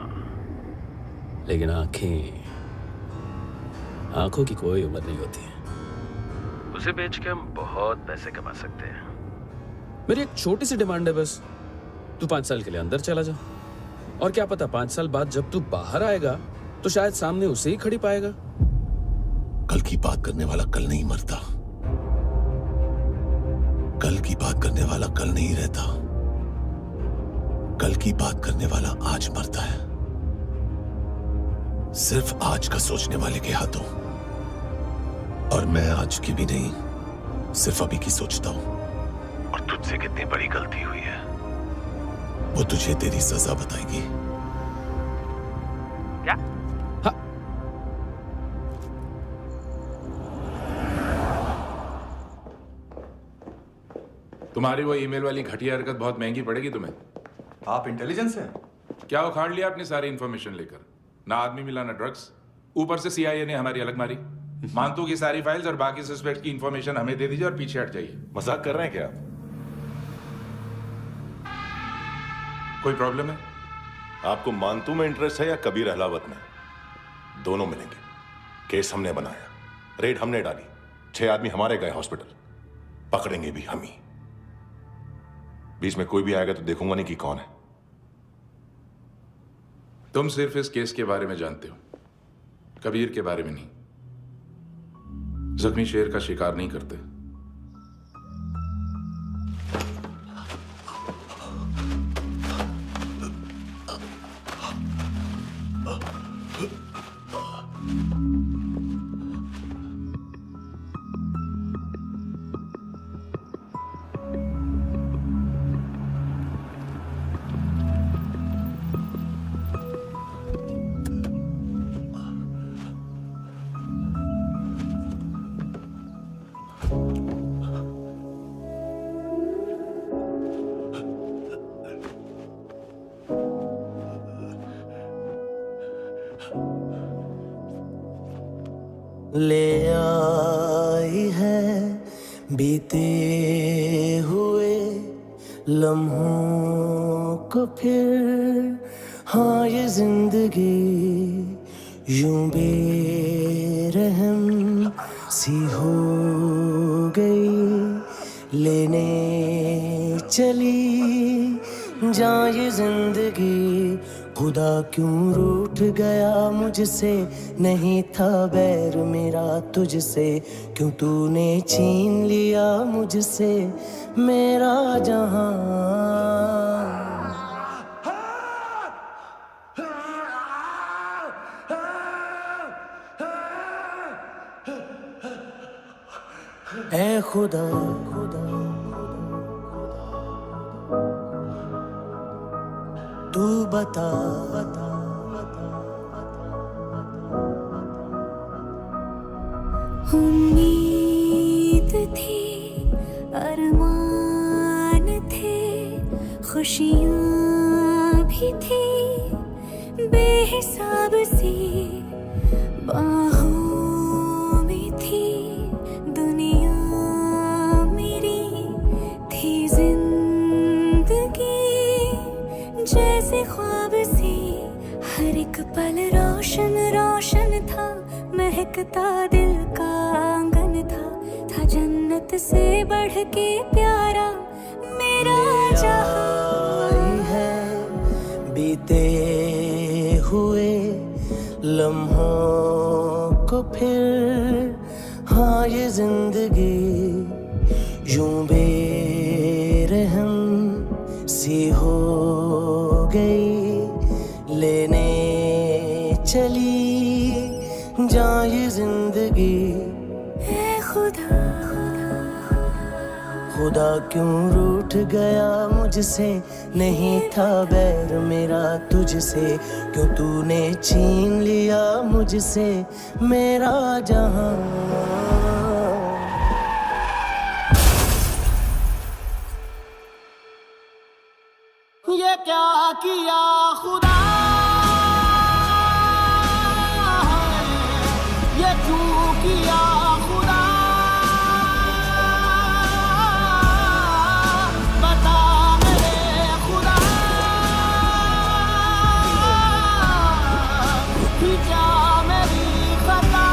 लेकिन आंखों की कोई उम्र नहीं होती है। उसे बेच के हम बहुत पैसे कमा सकते हैं। मेरी एक छोटी सी डिमांड है बस, तू 5 साल के लिए अंदर चला जा, और क्या पता 5 साल बाद जब तू बाहर आएगा तो शायद सामने उसे ही खड़ी पाएगा। कल की बात करने वाला कल नहीं मरता, कल की बात करने वाला कल नहीं रहता, कल की बात करने वाला आज मरता है। सिर्फ आज का सोचने वाले के हाथों। और मैं आज की भी नहीं, सिर्फ अभी की सोचता हूं। और तुझसे कितनी बड़ी गलती हुई है वो तुझे तेरी सजा बताएगी। क्या? हाँ। तुम्हारी वो ईमेल वाली घटिया हरकत बहुत महंगी पड़ेगी तुम्हें। आप इंटेलिजेंस हैं? क्या उखाड़ लिया अपनी सारी इंफॉर्मेशन लेकर? ना आदमी मिला ना ड्रग्स, ऊपर से CIA ने हमारी अलग मारी। मानतू की सारी फाइल्स और बाकी सस्पेक्ट की इंफॉर्मेशन हमें दे दीजिए और पीछे हट जाइए। मजाक कर रहे हैं क्या? कोई प्रॉब्लम है? आपको मानतू में इंटरेस्ट है या कबीर अहलावत में? दोनों मिलेंगे। केस हमने बनाया, रेड हमने डाली, 6 आदमी हमारे गए हॉस्पिटल, पकड़ेंगे भी हम ही। बीच में कोई भी आएगा तो देखूंगा नहीं कि कौन है। तुम सिर्फ इस केस के बारे में जानते हो, कबीर के बारे में नहीं। जख्मी शेर का शिकार नहीं करते। ले आई है बीते हुए लम्हों को फिर, हाँ ये जिंदगी यूं बेरहम सी हो गई, लेने चली जा ये जिंदगी। खुदा क्यों रूठ गया मुझसे, नहीं था बैर मेरा तुझसे, क्यों तूने छीन लिया मुझसे मेरा जहां। ऐ खुदा तू बता उम्मीद थी, अरमान थे, खुशियाँ भी थी बेहिसाब सी, बाहों में थी दुनिया मेरी, थी जिंदगी जैसे ख्वाब सी, हर एक पल रोशन रोशन था, महकता दिल का आंगन था जन्नत से बढ़ के प्यारा मेरा जहां है। बीते हुए लम्हों को फिर, हाँ ये जिंदगी यूं बेरहम सी हो गई, लेने चली जा ये जिंदगी। ऐ खुदा खुदा क्यों रूठ गया मुझसे, नहीं था बैर मेरा तुझसे, क्यों तूने छीन लिया मुझसे मेरा जहां। किया खुदा, ये क्यों किया खुदा, बता मेरे खुदा, कि क्या मेरी खता।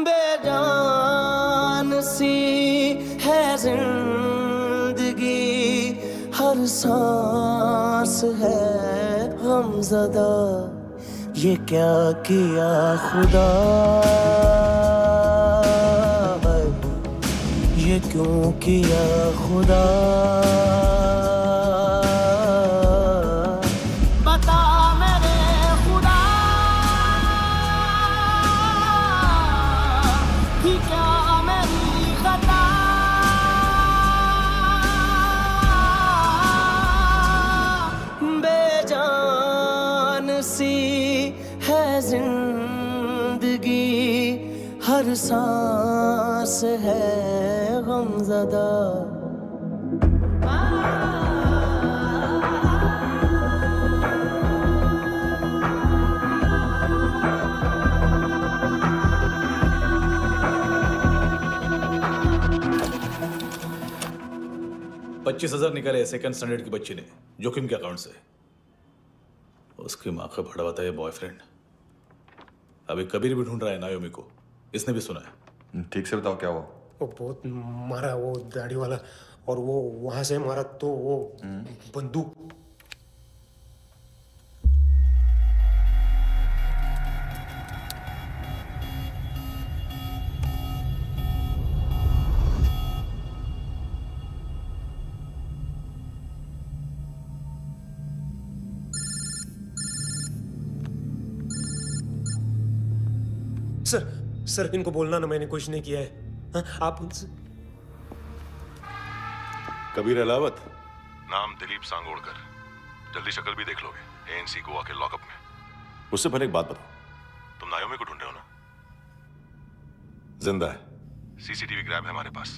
बेजान सी है जिंदगी, हर सांस है गमज़दा, ये क्या किया खुदा, ये क्यों किया खुदा, बता मेरे खुदा, कि क्या मेरी खता। बेजान सी है जिंदगी, हर सांस है गमज़दा। $25,000 निकाले सेकंड स्टैंडर्ड की बच्ची ने जोखिम के अकाउंट से। उसकी माँ का भड़ा बताया बॉयफ्रेंड अभी कबीर भी ढूंढ रहा है नायोमी को, इसने भी सुना है। ठीक से बताओ क्या हुआ। वो बहुत मारा, वो दाढ़ी वाला, और वो वहां से मारा तो वो बंदूक। सर इनको बोलना ना मैंने कुछ नहीं किया है। हाँ, आप उनसे। कबीर अलावत, नाम दिलीप सांगोड़कर, जल्दी शक्ल भी देख लोगे एएनसी गोवा के लॉकअप में। मुझसे पहले एक बात बताओ, तुम नायोमी को ढूंढ रहे हो ना? जिंदा है, सीसीटीवी ग्रैब है हमारे पास।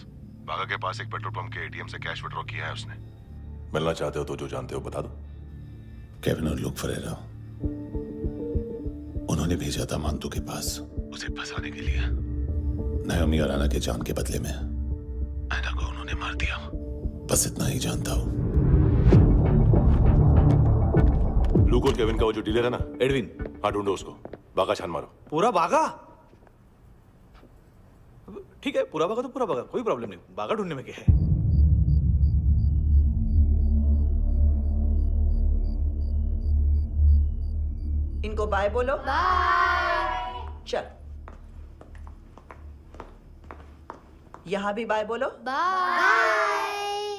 बागा के पास एक पेट्रोल पंप के एटीएम से कैश विड्रॉ किया है उसने। मिलना चाहते हो तो जो जानते हो बता दो। केविन और लुक फरेरा, उन्होंने भेजा था मांतू के पास उसे फंसाने के लिए। नायोमी और आना के जान के बदले में आना को उन्होंने मार दिया। बस इतना ही जानता हूं। लुक और केविन का वो जो डीलर है ना, एडविन, हाँ ढूंढो उसको। बागा छान मारो। पूरा बागा? ठीक है, पूरा बागा तो पूरा बागा, कोई प्रॉब्लम नहीं। बागा ढूंढने में क्या है? इनको बाय बोलो। बाय। चल, यहां भी बाय बोलो। बाय।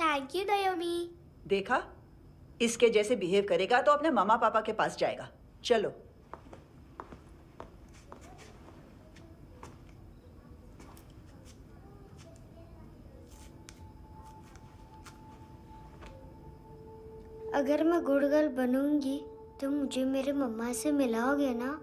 Thank you नायोमी। देखा, इसके जैसे बिहेव करेगा तो अपने मामा पापा के पास जाएगा। चलो। अगर मैं गुड गर्ल बनूंगी तो मुझे मेरे मम्मा से मिलाओगे ना?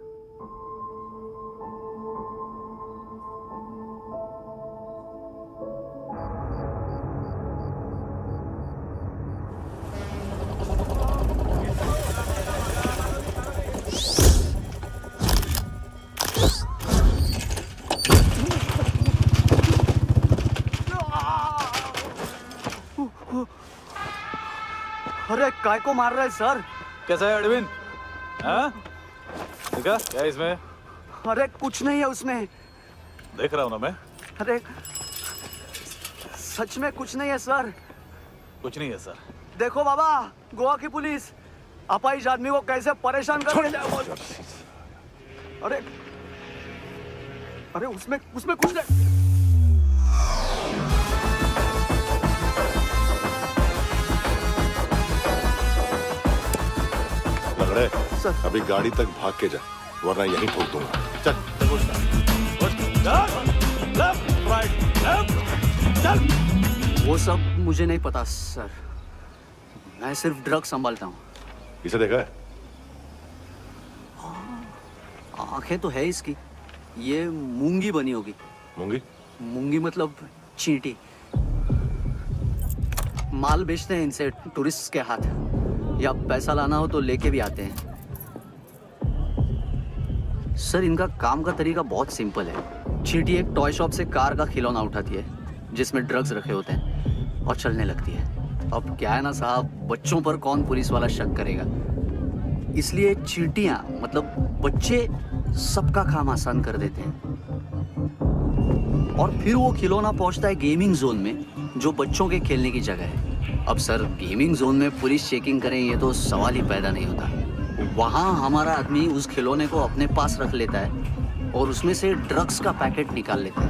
अरे काय को मार रहा है सर? कैसा है एडविन? हाँ? देखा क्या इसमें? अरे कुछ नहीं है उसमें। देख रहा हूं ना मैं। अरे सच में कुछ नहीं है सर। कुछ नहीं है सर। देखो बाबा, गोवा की पुलिस अपाहिज आदमी को कैसे परेशान कर रही है। अरे अरे उसमें कुछ नहीं। लंगड़े, अभी गाड़ी तक भाग के जा, वरना यहीं ठोक दूंगा। चल। वो सब मुझे नहीं पता सर, मैं सिर्फ ड्रग संभालता हूँ। इसे देखा है? आंखें तो है इसकी, ये मूंगी बनी होगी। मूंगी? मूंगी मतलब चींटी। माल बेचते हैं इनसे टूरिस्ट के हाथ, या पैसा लाना हो तो लेके भी आते हैं। सर इनका काम का तरीका बहुत सिंपल है। चींटी एक टॉय शॉप से कार का खिलौना उठाती है जिसमें ड्रग्स रखे होते हैं और चलने लगती है। अब क्या है ना साहब, बच्चों पर कौन पुलिस वाला शक करेगा, इसलिए चींटियां मतलब बच्चे सबका काम आसान कर देते हैं। और फिर वो खिलौना पहुंचता है गेमिंग जोन में, जो बच्चों के खेलने की जगह है। अब सर गेमिंग जोन में पुलिस चेकिंग करें ये तो सवाल ही पैदा नहीं होता। वहाँ हमारा आदमी उस खिलौने को अपने पास रख लेता है और उसमें से ड्रग्स का पैकेट निकाल लेता है,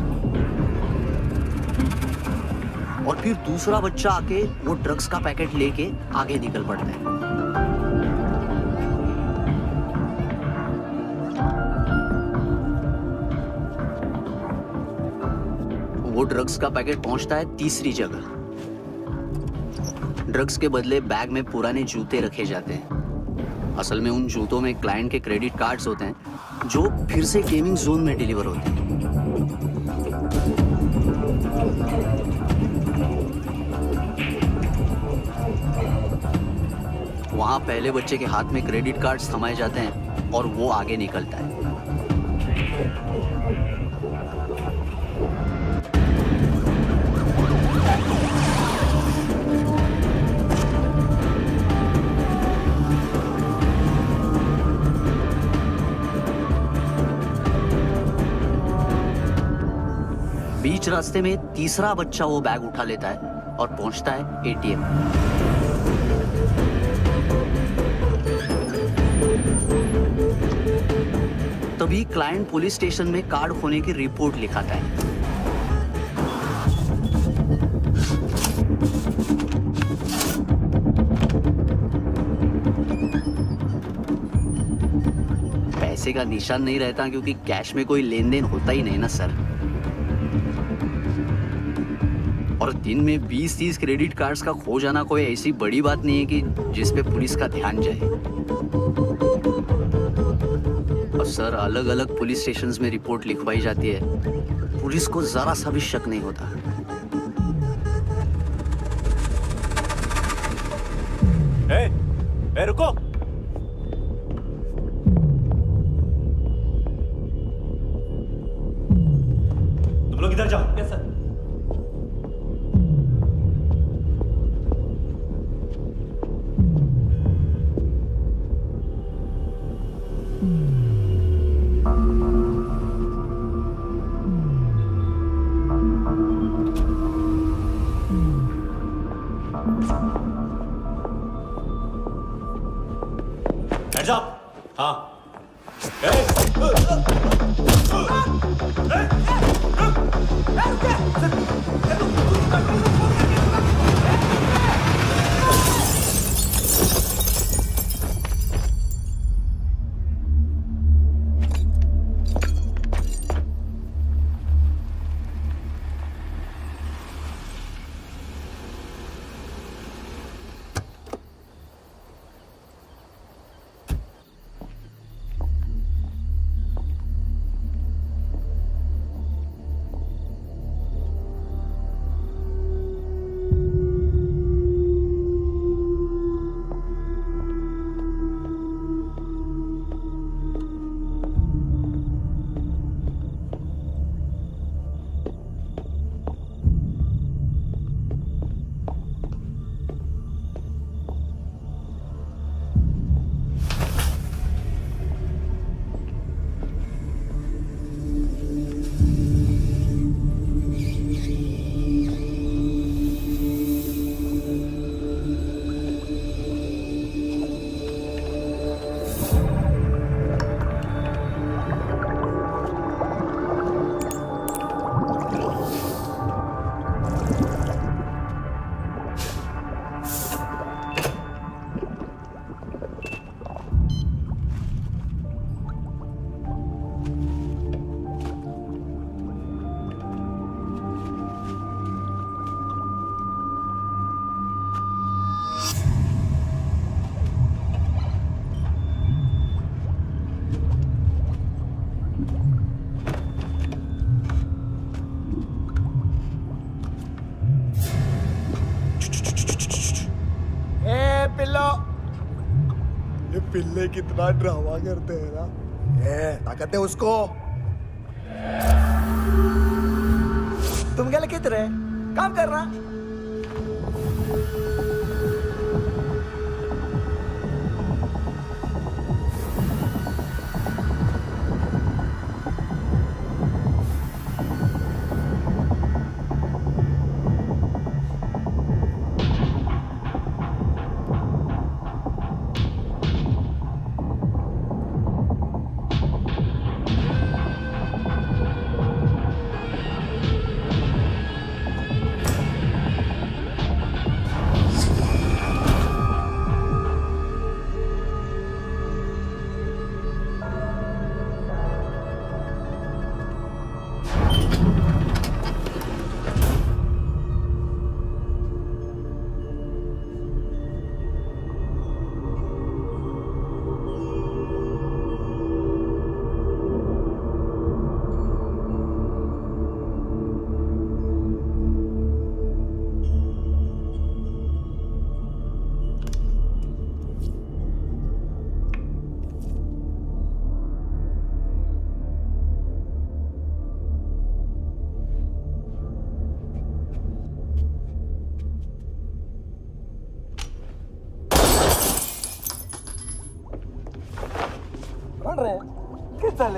और फिर दूसरा बच्चा आके वो ड्रग्स का पैकेट लेके आगे निकल पड़ता है। वो ड्रग्स का पैकेट पहुंचता है तीसरी जगह। ड्रग्स के बदले बैग में पुराने जूते रखे जाते हैं। असल में उन जूतों में क्लाइंट के क्रेडिट कार्ड्स होते हैं जो फिर से गेमिंग जोन में डिलीवर होते हैं। वहां पहले बच्चे के हाथ में क्रेडिट कार्ड्स थमाए जाते हैं और वो आगे निकलता है। बीच रास्ते में तीसरा बच्चा वो बैग उठा लेता है और पहुंचता है एटीएम। तभी क्लाइंट पुलिस स्टेशन में कार्ड खोने की रिपोर्ट लिखाता है। पैसे का निशान नहीं रहता क्योंकि कैश में कोई लेन देन होता ही नहीं ना सर। और दिन में 20-30 क्रेडिट कार्ड्स का खो जाना कोई ऐसी बड़ी बात नहीं है कि जिस पे पुलिस का ध्यान जाए। और सर अलग अलग पुलिस स्टेशंस में रिपोर्ट लिखवाई जाती है, पुलिस को जरा सा भी शक नहीं होता। ए, रुको। तुम लोग इधर जाओ। Yes sir. Hands up! हाँ। पिल्लो। ये पिल्ले कितना ड्रामा करते हैं ना। ताकत है उसको। तुम क्या लिखित रहे? काम कर रहा। ¿Qué tal?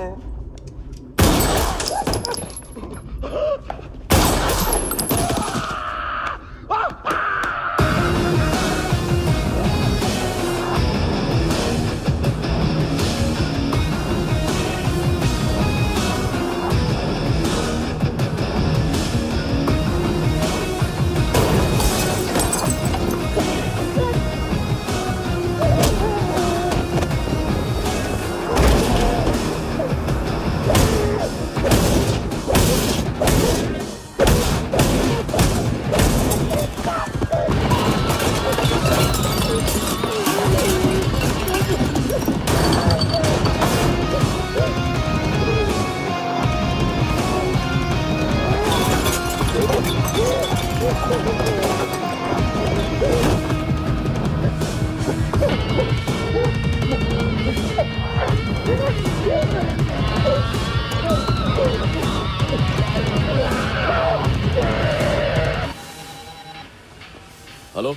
हेलो,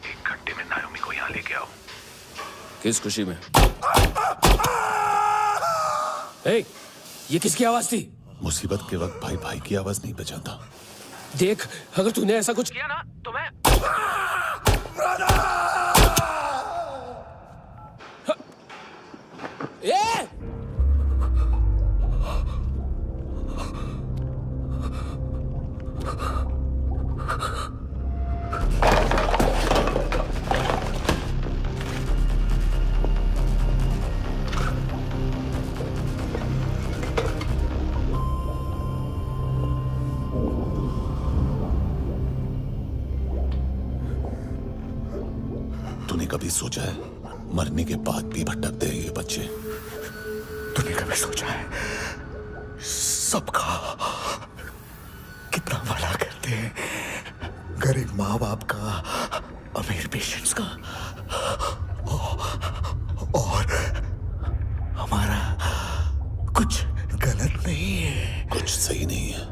1 घंटे में नायोमी को यहाँ लेके आओ। किस खुशी में? ए, ये किसकी आवाज थी? मुसीबत के वक्त भाई भाई की आवाज नहीं बचाता। देख, अगर तूने ऐसा कुछ किया ना तो मैं ए! तूने कभी सोचा है मरने के बाद भी भटकते हैं ये बच्चे? तूने कभी सोचा है सबका कितना भला करते हैं? गरीब माँ बाप का, अमीर पेशेंट्स का, और हमारा कुछ गलत नहीं है। कुछ सही नहीं है।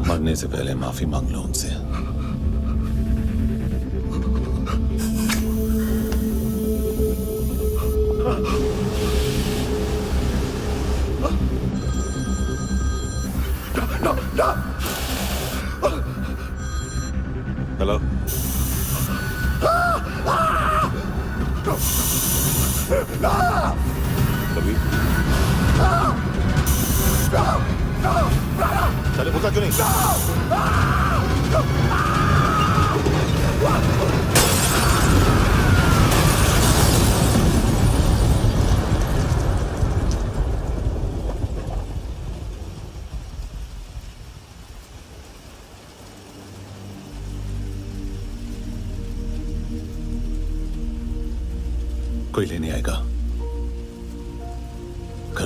मरने से पहले माफी मांग लो उनसे। हेलो, कभी चले पूछा क्यों नहीं? कोई लेने आएगा?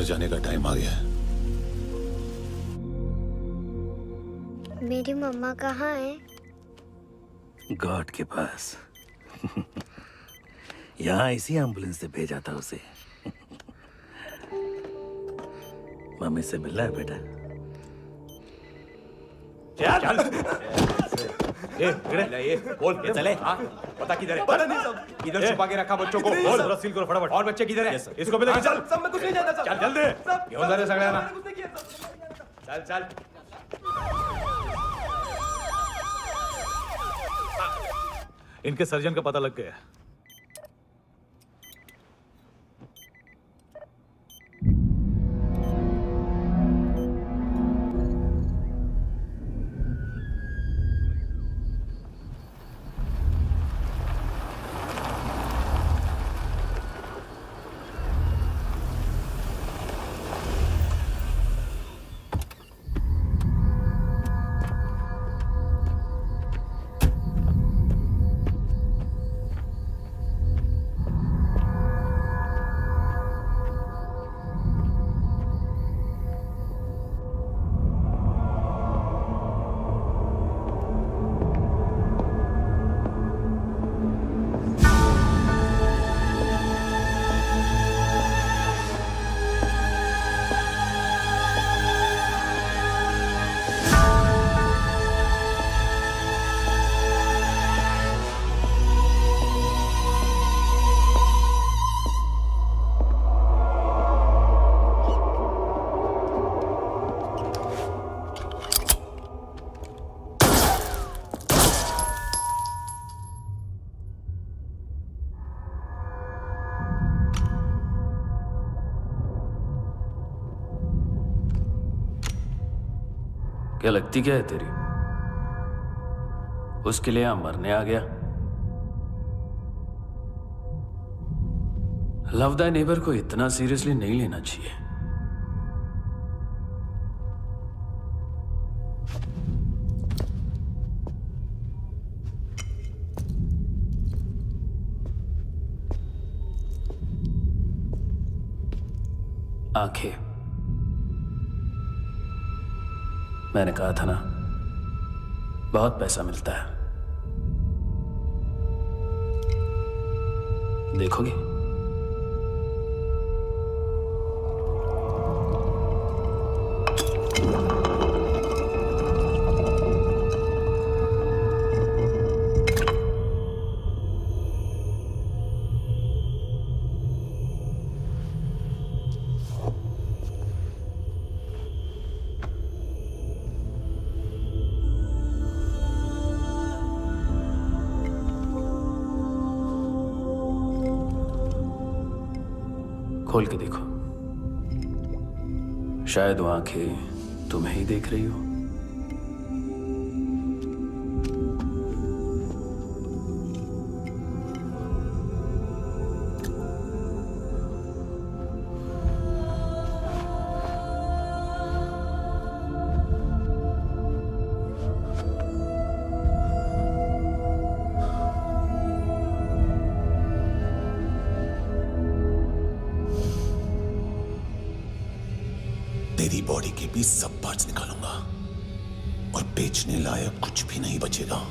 जाने का टाइम आ गया है। मेरी मम्मा कहाँ है? गॉड के पास। यहाँ इसी एम्बुलेंस से भेजा था उसे। मम्मी से मिलना है बेटा। चल ये बोल ये चले। हाँ पता किधर है? पता नहीं सब। इधर छुपा के रखा बच्चों को। बोल पूरा सील करो फटाफट। और बच्चे किधर है? इसको भी लेके चल। सब में कुछ नहीं जाता। चल जल्दी। घेऊन जा रे सगळ्यांना। चल चल। इनके सर्जन का पता लग गया। क्या लगती क्या है तेरी? उसके लिए यहां मरने आ गया? लव द नेबर को इतना सीरियसली नहीं लेना चाहिए। आंखें, मैंने कहा था ना, बहुत पैसा मिलता है। देखोगे? खोल के देखो, शायद वो आंखें तुम्हें ही देख रही हो। तेरी बॉडी के भी सब पार्ट्स निकालूंगा और बेचने लायक कुछ भी नहीं बचेगा।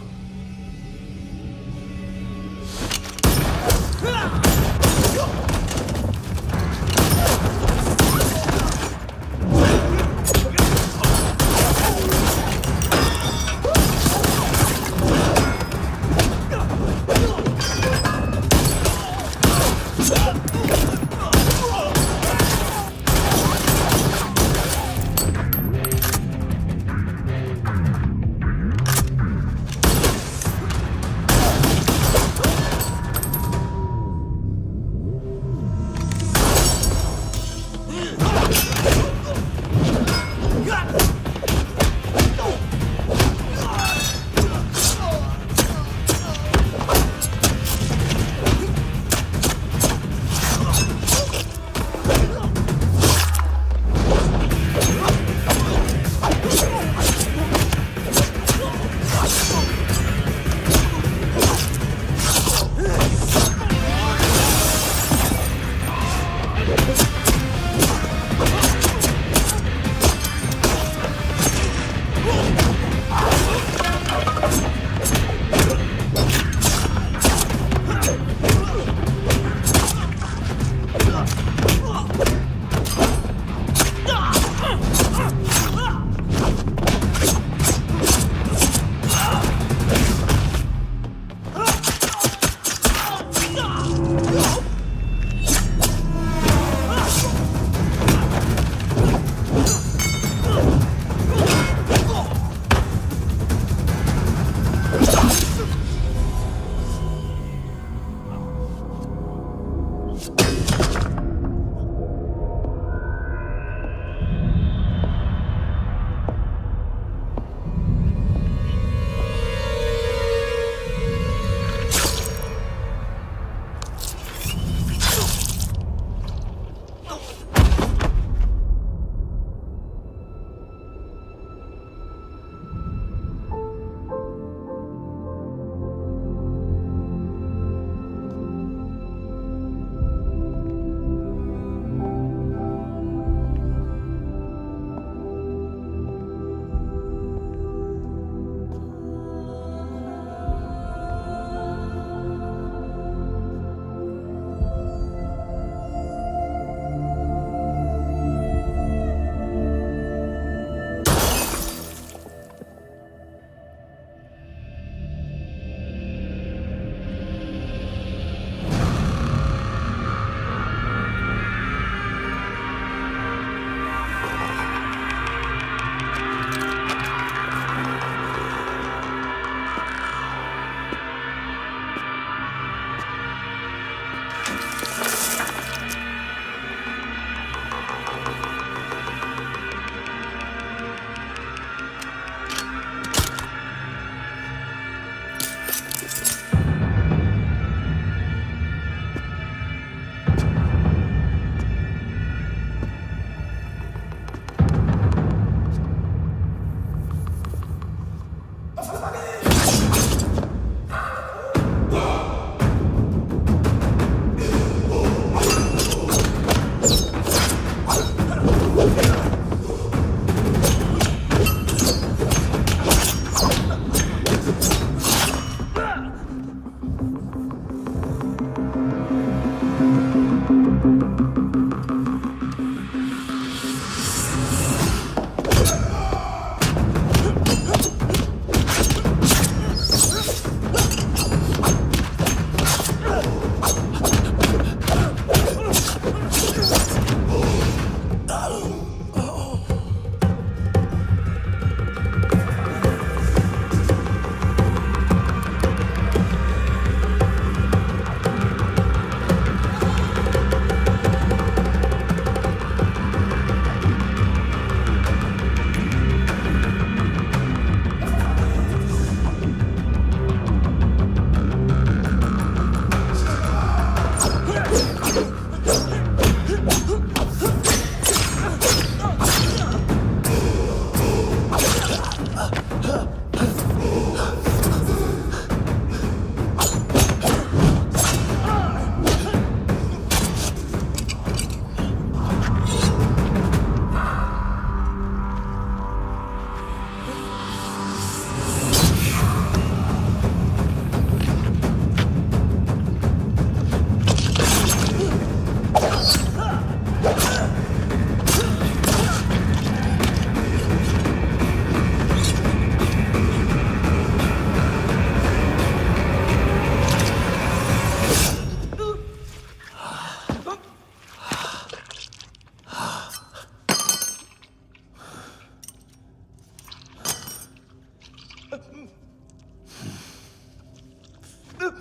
हेलो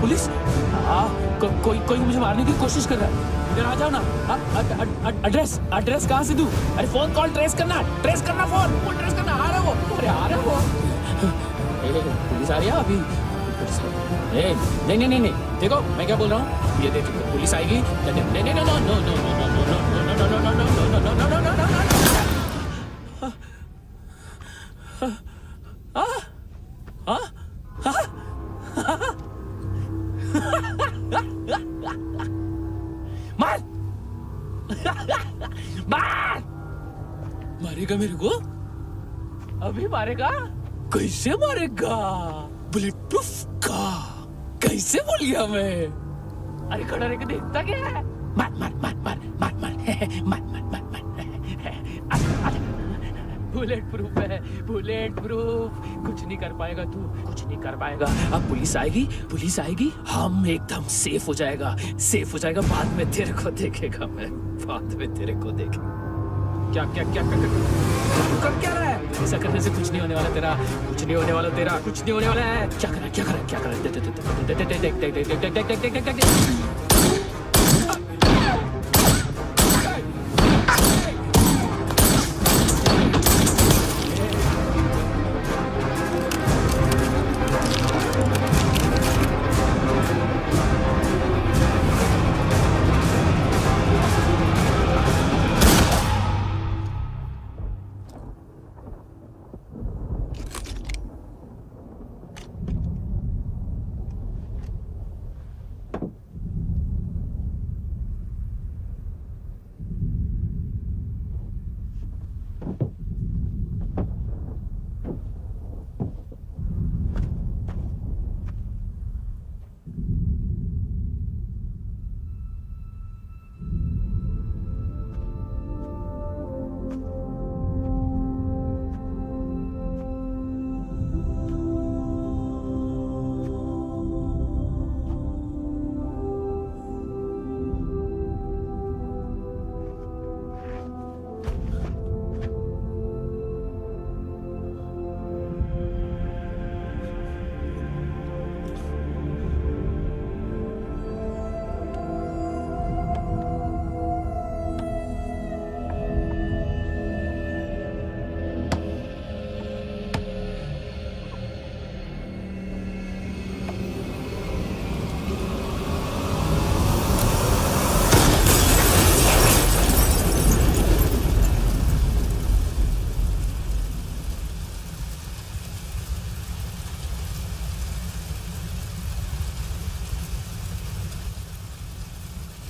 पुलिस, कोई मुझे मारने की कोशिश कर रहा है। इधर आ जाओ ना। एड्रेस कहाँ से दूं? अरे फोन कॉल ट्रेस करना फोन ट्रेस करना। आ रहा वो, अरे आ रहा वो। पुलिस आ रही है अभी। नहीं, देखो मैं क्या बोल रहा हूँ, ये देखो पुलिस आएगी। मारेगा मेरे को? अभी मारेगा? कैसे मारेगा? बुलेट प्रूफ का कैसे बोल गया मैं? अरे खड़ा रह के देखता क्या है? बुलेट प्रूफ है, बुलेट प्रूफ। कुछ नहीं कर पाएगा तू, कुछ नहीं कर पाएगा। अब पुलिस आएगी, हम एकदम सेफ हो जाएगा। बाद में तेरे को देखेगा मैं, बाद में तेरे को देखेगा। क्या कर क्या रहा है? ऐसा करने से कुछ नहीं होने वाला तेरा, कुछ नहीं होने वाला है। क्या कर देख।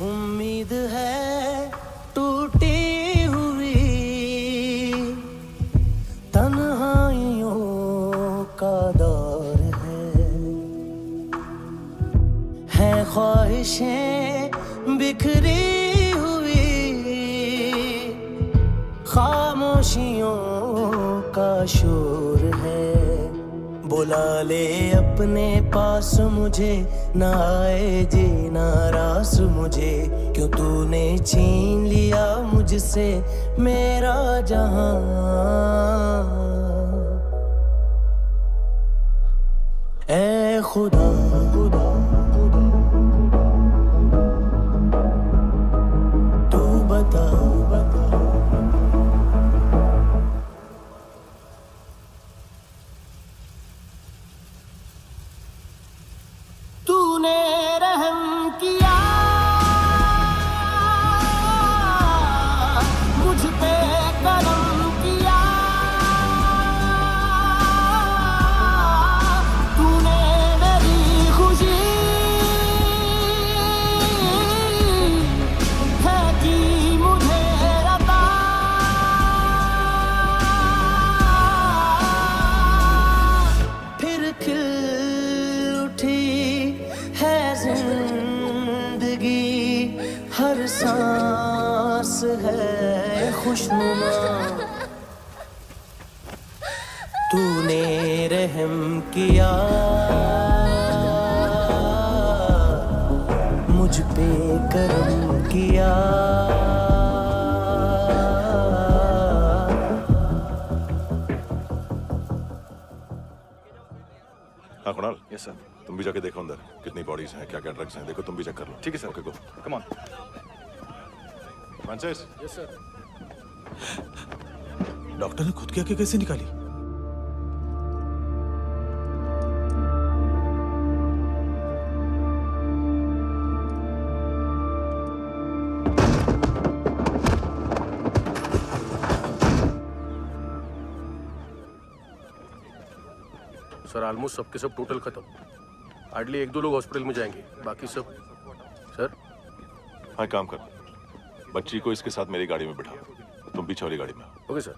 उम्मीद है टूटी हुई तन्हाइयों का दौर है ख्वाहिशें बिखरी हुई खामोशियों का शोर है। बुला ले अपने पास मुझे, ना आए जी नाराज मुझे, क्यों तूने छीन लिया मुझसे मेरा जहां। ऐ खुदा तू बता तूने रहम किया मुझ पे करम किया। तूने रहम किया मुझ पे करम किया। हाँ कुणाल। Yes sir. तुम भी जाके देखो अंदर कितनी बॉडीज हैं, क्या क्या ड्रग्स हैं, देखो तुम भी चेक कर लो। ठीक है sir. Okay go. Come on Francis. Yes sir. Doctor ने खुद की आंखें कैसे निकाली? सर ऑलमोस्ट सबके सब टोटल खत्म। हार्डली 1-2 लोग हॉस्पिटल में जाएंगे, बाकी सब। सर हाँ काम कर, बच्ची को इसके साथ मेरी गाड़ी में बिठा, तुम पीछे वाली गाड़ी में। Okay sir.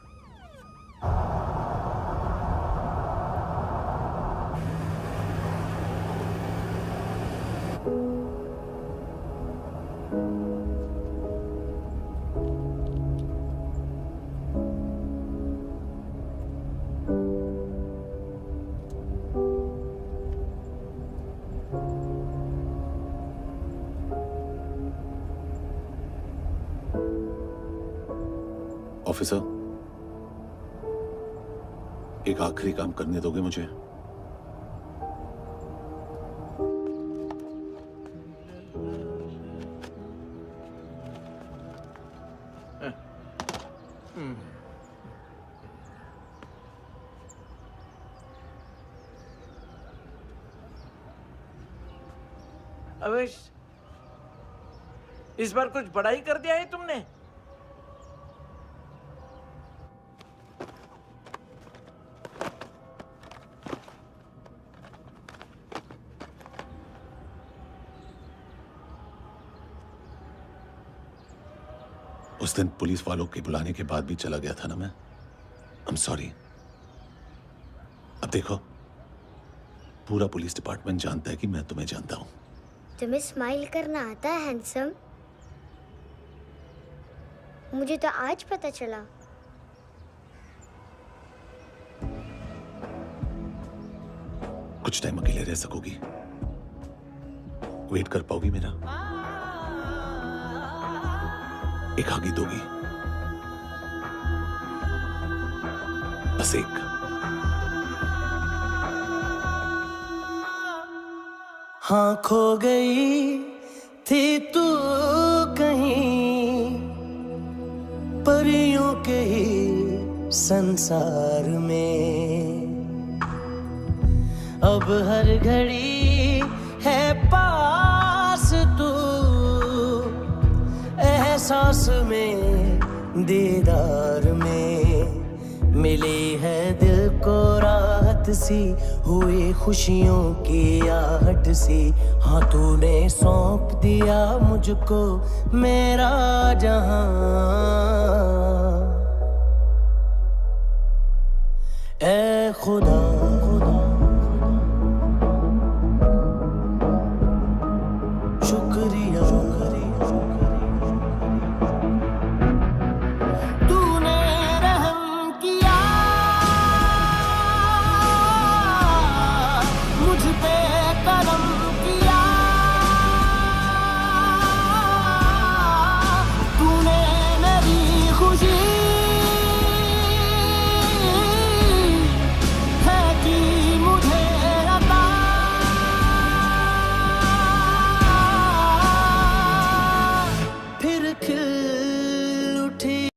ऑफिसर, एक आखिरी काम करने दोगे मुझे? अवेश, इस बार कुछ बड़ा ही कर दिया है तुमने। उस दिन पुलिस वालों के बुलाने के बाद भी चला गया था ना मैं। I'm sorry। अब देखो, पूरा पुलिस डिपार्टमेंट जानता है कि मैं तुम्हें जानता हूं। तुम्हें स्माइल करना आता है हैंडसम? मुझे तो आज पता चला। कुछ टाइम अकेले रह सकोगी? वेट कर पाओगी मेरा? एक आगे दोगी? बस एक। हाँ खो गई थी तू कहीं परियों के ही संसार में, अब हर घड़ी है पास तू, एहसास में दीदार में, मिली है दिल को राहत सी, हुई खुशियों की आहट सी। हाँ तूने सौंप दिया मुझको मेरा जहां, ऐ खुदा